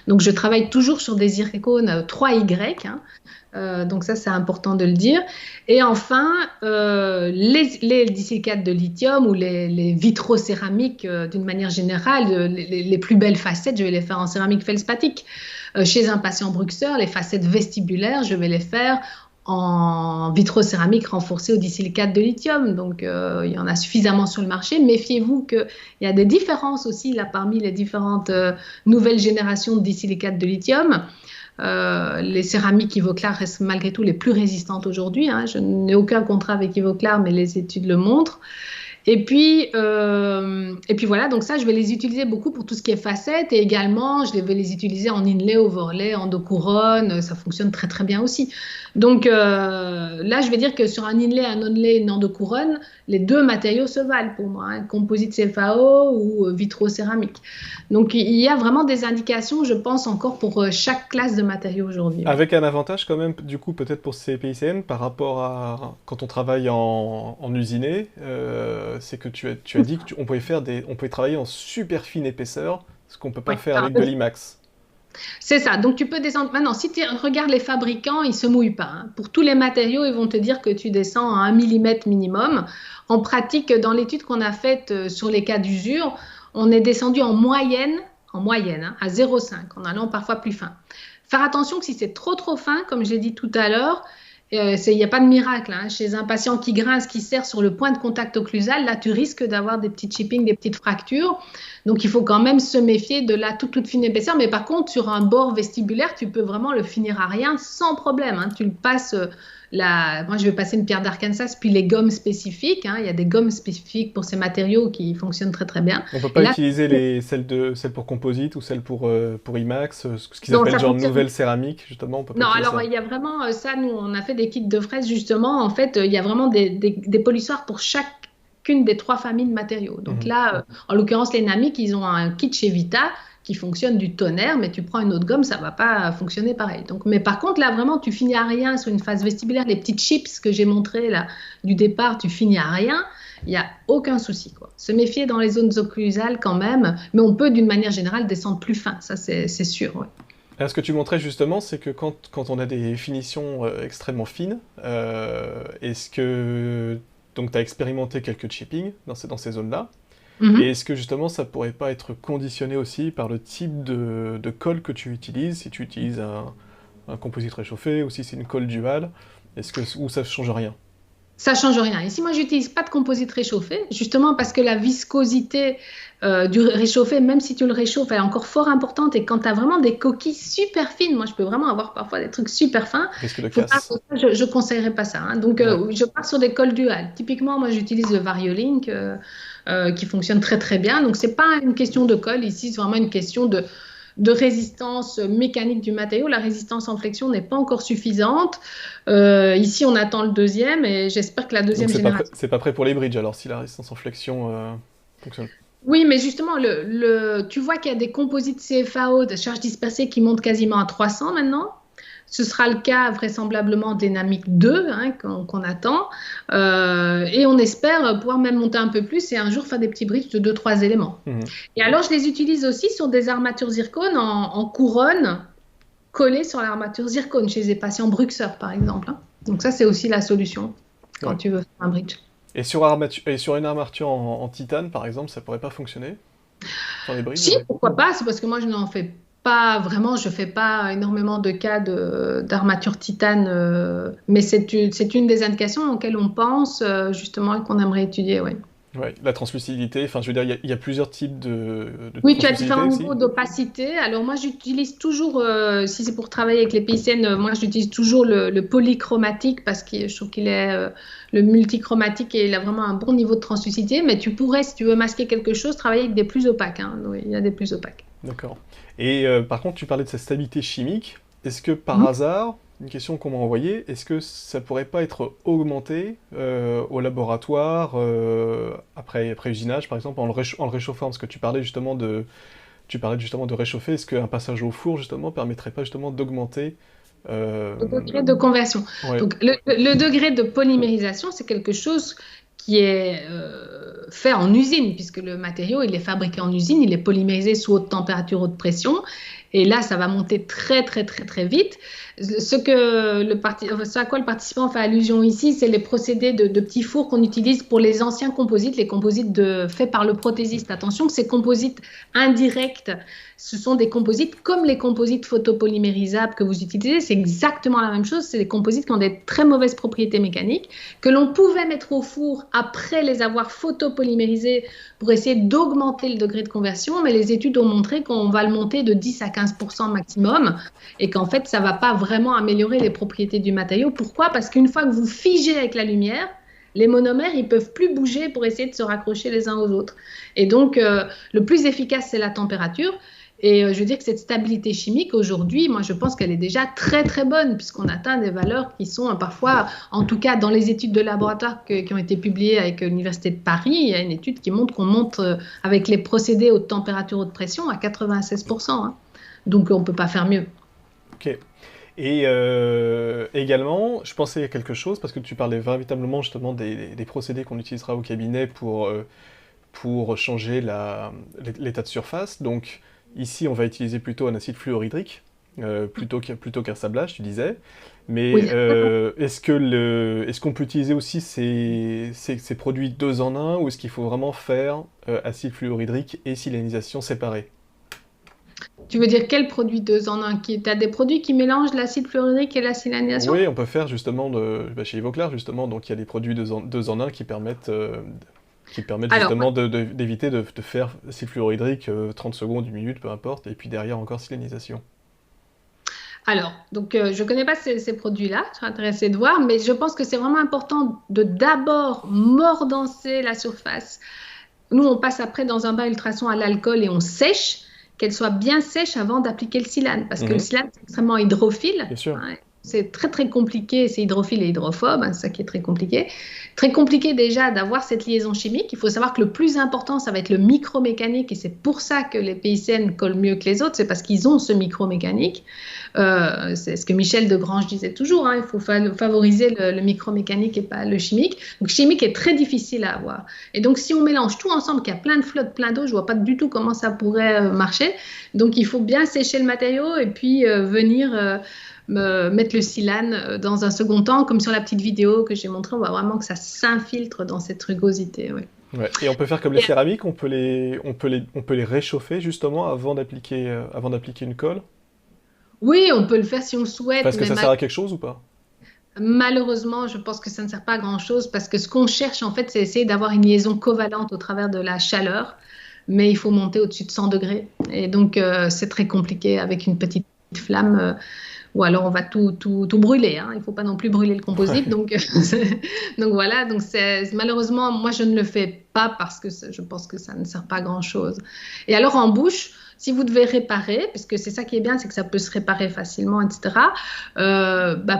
Donc, je travaille toujours sur des zircones 3Y, donc ça, c'est important de le dire. Et enfin, les disilicates de lithium ou les vitrocéramiques, d'une manière générale, les plus belles facettes, je vais les faire en céramique feldspathik. Chez un patient bruxeur, les facettes vestibulaires, je vais les faire en vitrocéramique renforcée au disilicate de lithium. Donc, il y en a suffisamment sur le marché. Méfiez-vous qu'il y a des différences aussi là, parmi les différentes nouvelles générations de disilicates de lithium. Les céramiques Ivoclar restent malgré tout les plus résistantes aujourd'hui. Je n'ai aucun contrat avec Ivoclar, mais les études le montrent. Et puis voilà, donc ça, je vais les utiliser beaucoup pour tout ce qui est facettes, et également, je vais les utiliser en inlay, overlay, endocouronne, ça fonctionne très très bien aussi. Donc là, je vais dire que sur un inlay, un onlay, une endocouronne, les 2 matériaux se valent pour moi, composite CFAO ou vitrocéramique. Donc il y a vraiment des indications, je pense, encore pour chaque classe de matériaux aujourd'hui. Avec un avantage quand même, du coup, peut-être pour ces PICN, par rapport à quand on travaille en usiné, c'est que tu as dit qu'on pouvait travailler en super fine épaisseur, ce qu'on ne peut pas faire avec de l'IMAX. C'est ça, donc tu peux descendre. Maintenant, si tu regardes les fabricants, ils ne se mouillent pas. Pour tous les matériaux, ils vont te dire que tu descends à 1 mm minimum. En pratique, dans l'étude qu'on a faite sur les cas d'usure, on est descendu en moyenne à 0,5, en allant parfois plus fin. Faire attention que si c'est trop fin, comme j'ai dit tout à l'heure, Il n'y a pas de miracle, hein. Chez un patient qui grince, qui serre sur le point de contact occlusal, là, tu risques d'avoir des petits chippings, des petites fractures. Donc, il faut quand même se méfier de la toute fine épaisseur. Mais par contre, sur un bord vestibulaire, tu peux vraiment le finir à rien sans problème, hein. Tu le passes, moi, je vais passer une pierre d'Arkansas, puis les gommes spécifiques, hein. Il y a des gommes spécifiques pour ces matériaux qui fonctionnent très, très bien. On peut pas utiliser celles pour composite ou celles pour IMAX, ce qu'ils Non, appellent ça genre fonctionne. nouvelle céramique, justement, on peut pas Non, utiliser alors ça. il y a vraiment ça, nous on a fait des kits de fraises justement, en fait il y a vraiment des polissoirs pour chacune des 3 familles de matériaux. Donc Mhm. là, en l'occurrence les Namic, ils ont un kit chez Vita qui fonctionne du tonnerre, mais tu prends une autre gomme, ça va pas fonctionner pareil. Donc, mais par contre là vraiment tu finis à rien sur une phase vestibulaire, les petites chips que j'ai montrées là du départ, tu finis à rien. Il n'y a aucun souci, quoi. Se méfier dans les zones occlusales quand même, mais on peut d'une manière générale descendre plus fin, ça c'est sûr. Ouais. Alors, ce que tu montrais justement, c'est que quand on a des finitions extrêmement fines, est-ce que donc tu as expérimenté quelques chippings dans ces zones-là, et Mhm. est-ce que justement ça pourrait pas être conditionné aussi par le type de colle que tu utilises, si tu utilises un composite réchauffé ou si c'est une colle duale, ou ça change rien? Ça change rien. Ici, moi, j'utilise pas de composite réchauffé, justement parce que la viscosité du réchauffé, même si tu le réchauffes, elle est encore fort importante. Et quand tu as vraiment des coquilles super fines, moi, je peux vraiment avoir parfois des trucs super fins. Risque de Faut pas, casse. je conseillerais pas ça, hein. Donc, Ouais. je pars sur des colles duales. Typiquement, moi, j'utilise le Variolink qui fonctionne très très bien. Donc, c'est pas une question de colle ici, c'est vraiment une question de résistance mécanique du matériau. La résistance en flexion n'est pas encore suffisante. Ici, on attend le deuxième et j'espère que la Donc deuxième génération. c'est pas prêt pour les bridges alors si la résistance en flexion fonctionne. Oui, mais justement, tu vois qu'il y a des composites CFAO de charge dispersée qui montent quasiment à 300 maintenant. Ce sera le cas vraisemblablement d'Enamic 2 hein, qu'on attend. Et on espère pouvoir même monter un peu plus et un jour faire des petits bridges de 2-3 éléments. Mhm. Et alors, je les utilise aussi sur des armatures zircone en couronne collées sur l'armature zircone chez les patients bruxeurs, par exemple, hein. Donc ça, c'est aussi la solution quand Ouais. tu veux faire un bridge. Et sur une armature en titane par exemple, ça pourrait pas fonctionner sur les bridges? Si, pourquoi pas? C'est parce que moi, je n'en fais pas vraiment, je fais pas énormément de cas d'armature titane, mais c'est une des indications auxquelles on pense justement et qu'on aimerait étudier, oui. Ouais, la translucidité, enfin je veux dire, il y a plusieurs types de Oui, tu as translucidité différents aussi. niveaux d'opacité. Alors moi, j'utilise toujours, si c'est pour travailler avec les PICN, moi j'utilise toujours le polychromatique parce que je trouve qu'il est le multichromatique et il a vraiment un bon niveau de translucidité. Mais tu pourrais, si tu veux masquer quelque chose, travailler avec des plus opaques, hein. Oui, il y a des plus opaques. D'accord. Et par contre, tu parlais de sa stabilité chimique. Est-ce que par Mhm. hasard, une question qu'on m'a envoyée, est-ce que ça pourrait pas être augmenté au laboratoire après usinage, par exemple, en le réchauffant? Parce que tu parlais justement de réchauffer. Est-ce qu'un passage au four justement permettrait pas justement d'augmenter euh, Le degré de conversion. ouais, Donc, le degré de polymérisation, c'est quelque chose qui est fait en usine, puisque le matériau, il est fabriqué en usine, il est polymérisé sous haute température, haute pression. Et là, ça va monter très, très, très, très vite. Ce à quoi le participant fait allusion ici, c'est les procédés de petits fours qu'on utilise pour les anciens composites, les composites faits par le prothésiste. Attention, ces composites indirects, ce sont des composites comme les composites photopolymérisables que vous utilisez. C'est exactement la même chose. C'est des composites qui ont des très mauvaises propriétés mécaniques, que l'on pouvait mettre au four après les avoir photopolymérisés pour essayer d'augmenter le degré de conversion. Mais les études ont montré qu'on va le monter de 10 à 15% maximum et qu'en fait, ça ne va pas vraiment améliorer les propriétés du matériau. Pourquoi? Parce qu'une fois que vous figez avec la lumière, les monomères, ils ne peuvent plus bouger pour essayer de se raccrocher les uns aux autres. Et donc, le plus efficace, c'est la température. Et je veux dire que cette stabilité chimique, aujourd'hui, moi, je pense qu'elle est déjà très, très bonne, puisqu'on atteint des valeurs qui sont parfois, en tout cas dans les études de laboratoire qui ont été publiées avec l'Université de Paris, il y a une étude qui montre qu'on monte avec les procédés haute température, haute pression à 96%, hein. Donc, on ne peut pas faire mieux. ok. Et également, je pensais à quelque chose, parce que tu parlais véritablement justement des procédés qu'on utilisera au cabinet pour changer l'état de surface. Donc ici, on va utiliser plutôt un acide fluorhydrique, plutôt qu'un sablage, tu disais. Mais Oui. est-ce qu'on peut utiliser aussi ces produits deux en un, ou est-ce qu'il faut vraiment faire acide fluorhydrique et silanisation séparés? Tu veux dire quel produit 2 en 1 Tu as des produits qui mélangent l'acide fluorhydrique et la silanisation? Oui, on peut faire justement chez Ivoclar, justement, donc il y a des produits deux en un qui permettent Alors, justement d'éviter de faire acide fluorhydrique 30 secondes, 1 minute, peu importe, et puis derrière encore silanisation. Alors, donc je ne connais pas ces produits-là, je suis intéressée de voir, mais je pense que c'est vraiment important de d'abord mordancer la surface. Nous, on passe après dans un bain ultrason à l'alcool et on sèche, qu'elle soit bien sèche avant d'appliquer le silane, parce que le Mhm, silane, c'est extrêmement hydrophile. bien sûr. Hein, c'est très très compliqué, c'est hydrophile et hydrophobe, hein, c'est ça qui est très compliqué. Très compliqué déjà d'avoir cette liaison chimique. Il faut savoir que le plus important, ça va être le micromécanique, et c'est pour ça que les PICN collent mieux que les autres, c'est parce qu'ils ont ce micromécanique. C'est ce que Michel Degrange disait toujours, hein, il faut favoriser le micromécanique et pas le chimique. Donc chimique est très difficile à avoir. Et donc si on mélange tout ensemble, qu'il y a plein de flotte, plein d'eau, je vois pas du tout comment ça pourrait marcher. Donc il faut bien sécher le matériau et puis venir mettre le silane dans un second temps, comme sur la petite vidéo que j'ai montrée, on voit vraiment que ça s'infiltre dans cette rugosité. Ouais. Ouais. Et on peut faire comme les céramiques, on peut les réchauffer justement avant d'appliquer une colle. Oui, on peut le faire si on le souhaite, Parce que mais ça sert à quelque chose ou pas? malheureusement, je pense que ça ne sert pas à grand-chose parce que ce qu'on cherche, en fait, c'est essayer d'avoir une liaison covalente au travers de la chaleur, mais il faut monter au-dessus de 100 degrés. Et donc, c'est très compliqué avec une petite flamme, ou alors on va tout brûler. Hein. Il ne faut pas non plus brûler le composite. Ouais. Donc voilà, donc malheureusement, moi, je ne le fais pas parce que je pense que ça ne sert pas à grand-chose. Et alors, en bouche, si vous devez réparer, parce que c'est ça qui est bien, c'est que ça peut se réparer facilement, etc.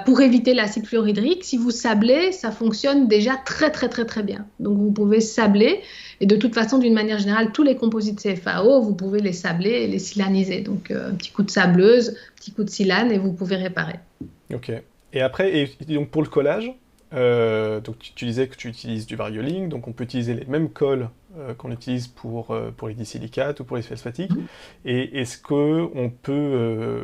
Pour éviter l'acide fluorhydrique, si vous sablez, ça fonctionne déjà très, très, très, très bien. Donc, vous pouvez sabler. Et de toute façon, d'une manière générale, tous les composites CFAO, vous pouvez les sabler et les silaniser. Donc, un petit coup de sableuse, un petit coup de silane et vous pouvez réparer. Ok. Et après, et donc pour le collage, donc tu disais que tu utilises du Varioling, donc on peut utiliser les mêmes colles qu'on utilise pour les disilicates ou pour les phosphatiques. Et est-ce que on peut,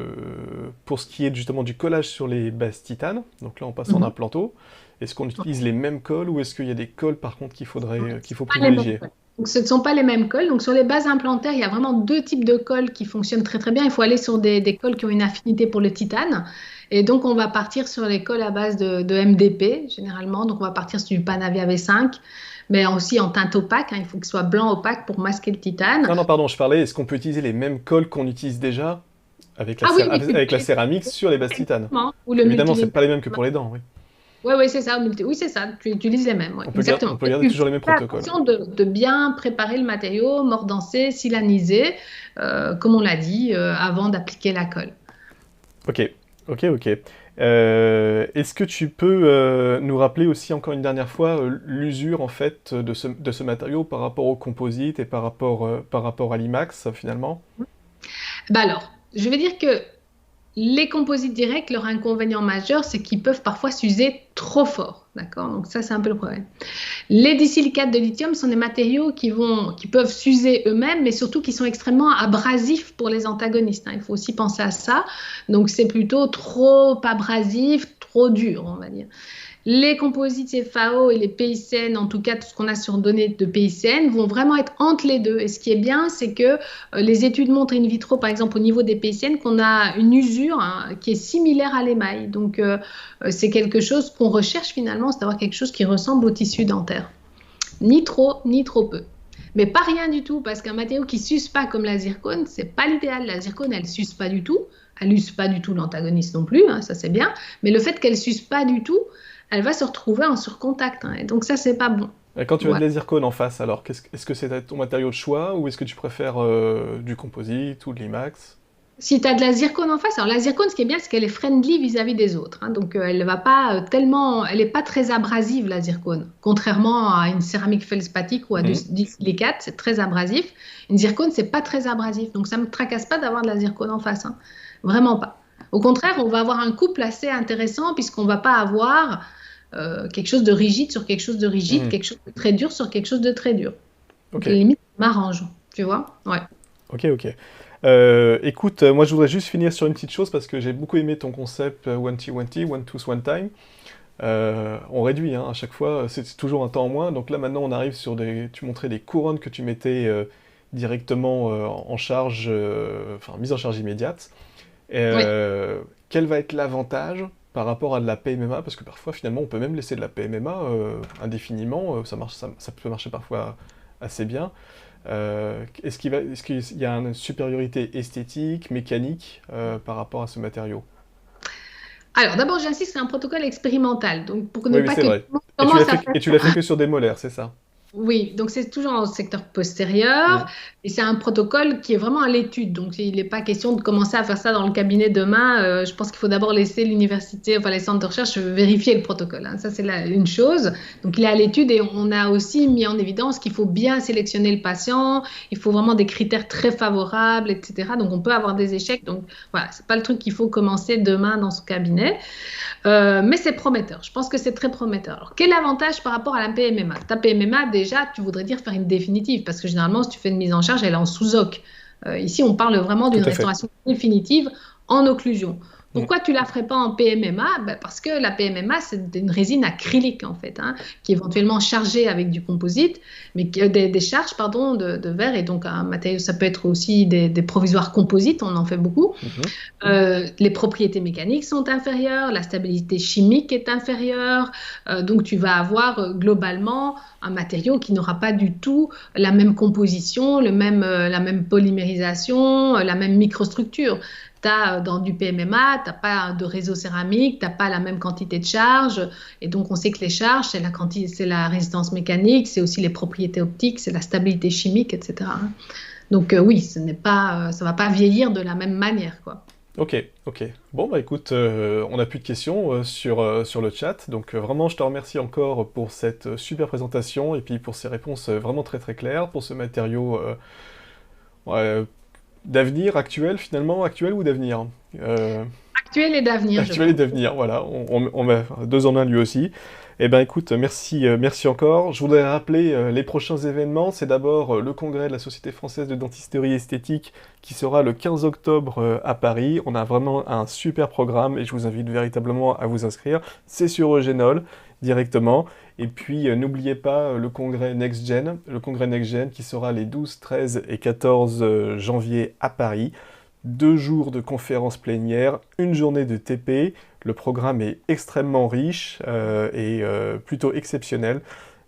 pour ce qui est justement du collage sur les bases titane, donc là on passe en implanto, est-ce qu'on utilise les mêmes colles ou est-ce qu'il y a des colles par contre qu'il faut Pas les mêmes privilégier? colles. Donc, ce ne sont pas les mêmes colles. Donc, sur les bases implantaires, il y a vraiment 2 types de colles qui fonctionnent très très bien. Il faut aller sur des colles qui ont une affinité pour le titane. Et donc, on va partir sur les colles à base de MDP, généralement. Donc, on va partir sur du Panavia V5, mais aussi en teinte opaque. Hein. Il faut que ce soit blanc opaque pour masquer le titane. Non, non, pardon, je parlais, est-ce qu'on peut utiliser les mêmes colles qu'on utilise déjà Ah oui, oui, avec la céramique sur les bases titane? ou le Évidemment, c'est multimédia. pas les mêmes que pour les dents, oui. Oui, oui, c'est ça. Oui, c'est ça. Tu utilises les mêmes. Ouais, On exactement. peut garder Tu toujours les mêmes fais protocoles. attention de bien préparer le matériau, mordancer, silaniser, comme on l'a dit, avant d'appliquer la colle. Ok, ok, ok. Est-ce que tu peux nous rappeler aussi encore une dernière fois l'usure en fait de ce matériau par rapport au composite et par rapport à l'IMAX finalement? Alors, je vais dire que les composites directs, leur inconvénient majeur, c'est qu'ils peuvent parfois s'user trop fort. D'accord? Donc ça, c'est un peu le problème. Les disilicates de lithium sont des matériaux qui peuvent s'user eux-mêmes, mais surtout qui sont extrêmement abrasifs pour les antagonistes. Hein. Il faut aussi penser à ça. Donc c'est plutôt trop abrasif, trop dur, on va dire. Les composites CFAO et les PICN, en tout cas tout ce qu'on a sur données de PICN, vont vraiment être entre les deux. Et ce qui est bien, c'est que les études montrent in vitro, par exemple au niveau des PICN, qu'on a une usure qui est similaire à l'émail. Donc c'est quelque chose qu'on recherche finalement, c'est d'avoir quelque chose qui ressemble au tissu dentaire. Ni trop, ni trop peu. Mais pas rien du tout, parce qu'un matériau qui ne s'use pas comme la zircone, c'est pas l'idéal. La zircone, elle ne s'use pas du tout. Elle n'use pas du tout l'antagoniste non plus, hein, ça c'est bien. Mais le fait qu'elle ne s'use pas du tout, elle va se retrouver en surcontact. Hein, et donc ça, c'est pas bon. Et quand tu as de Ouais. la zircone en face, alors est-ce que c'est ton matériau de choix ou est-ce que tu préfères du composite ou de l'IMAX? Si tu as de la zircone en face, alors la zircone, ce qui est bien, c'est qu'elle est friendly vis-à-vis des autres. Hein, donc elle va pas elle n'est pas très abrasive la zircone. Contrairement à une céramique feldspathik ou à du silicate, c'est très abrasif. Une zircone, c'est pas très abrasif. Donc ça me tracasse pas d'avoir de la zircone en face. Hein. Vraiment pas. Au contraire, on va avoir un couple assez intéressant puisqu'on va pas avoir quelque chose de rigide sur quelque chose de rigide, quelque chose de très dur sur quelque chose de très dur. Donc Ok, à la limite, ça m'arrange. Tu vois? Ouais. ok, ok. Écoute, moi je voudrais juste finir sur une petite chose parce que j'ai beaucoup aimé ton concept one T, one tooth, one time. On réduit hein, à chaque fois, c'est toujours un temps en moins. Donc là maintenant on arrive sur tu montrais des couronnes que tu mettais directement en charge, enfin mise en charge immédiate. Oui. Quel va être l'avantage par rapport à de la PMMA? Parce que parfois, finalement, on peut même laisser de la PMMA indéfiniment, ça peut marcher parfois assez bien. Est-ce qu'il y a une supériorité esthétique, mécanique par rapport à ce matériau? Alors, d'abord, j'insiste, c'est un protocole expérimental. Donc, pour ne Oui, oui, pas c'est que tout vrai. le monde Et tu l'as commence à fait, faire. et tu l'as fait que sur des molaires, c'est ça? Oui, donc c'est toujours en secteur postérieur Mm. et c'est un protocole qui est vraiment à l'étude. Donc il n'est pas question de commencer à faire ça dans le cabinet demain. Je pense qu'il faut d'abord laisser l'université, enfin les centres de recherche vérifier le protocole, hein. Ça c'est une chose. Donc il est à l'étude et on a aussi mis en évidence qu'il faut bien sélectionner le patient. Il faut vraiment des critères très favorables, etc. Donc on peut avoir des échecs. Donc voilà, c'est pas le truc qu'il faut commencer demain dans son cabinet. Mais c'est prometteur. Je pense que c'est très prometteur. Alors, quel avantage par rapport à la PMMA? Ta PMMA, déjà, tu voudrais dire faire une définitive, parce que généralement, si tu fais une mise en charge, elle est en sous-oc. Ici, on parle vraiment Tout d'une à fait. restauration définitive en occlusion. Mm. Pourquoi tu ne la ferais pas en PMMA? Ben, parce que la PMMA, c'est une résine acrylique, en fait, hein, qui est éventuellement chargée avec du composite, mais des charges pardon, de verre. Et donc, un matériau, ça peut être aussi des provisoires composites, on en fait beaucoup. Mhm. Les propriétés mécaniques sont inférieures, la stabilité chimique est inférieure, donc tu vas avoir globalement un matériau qui n'aura pas du tout la même composition, la même polymérisation, la même microstructure. Dans du PMMA, tu n'as pas de réseau céramique, tu n'as pas la même quantité de charge, et donc on sait que les charges, c'est la résistance mécanique, c'est aussi les propriétés optiques, c'est la stabilité chimique, etc. Donc oui, ça va pas vieillir de la même manière, quoi. Ok, ok. Bon, bah écoute, on n'a plus de questions sur le chat, donc vraiment je te remercie encore pour cette super présentation et puis pour ces réponses vraiment très très claires, pour ce matériau ouais, d'avenir, actuel ou d'avenir? Actuel et d'avenir, je Actuel et pense. d'avenir, voilà, on met deux en un lui aussi. Eh ben écoute, merci encore. Je voudrais rappeler les prochains événements. C'est d'abord le congrès de la Société française de dentisterie esthétique qui sera le 15 octobre à Paris. On a vraiment un super programme et je vous invite véritablement à vous inscrire. C'est sur Eugénol directement. Et puis n'oubliez pas le congrès Next Gen qui sera les 12, 13 et 14 janvier à Paris. 2 jours de conférences plénières, une journée de TP. Le programme est extrêmement riche et plutôt exceptionnel.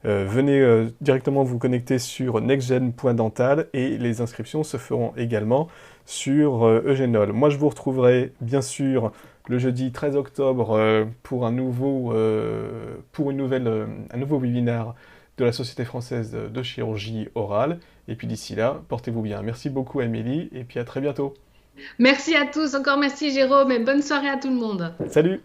Venez directement vous connecter sur nextgen.dental et les inscriptions se feront également sur Eugénol. Moi, je vous retrouverai bien sûr le jeudi 13 octobre pour un nouveau webinaire de la Société française de chirurgie orale. Et puis d'ici là, portez-vous bien. Merci beaucoup Amélie et puis à très bientôt. Merci à tous, encore merci Jérôme et bonne soirée à tout le monde. Salut!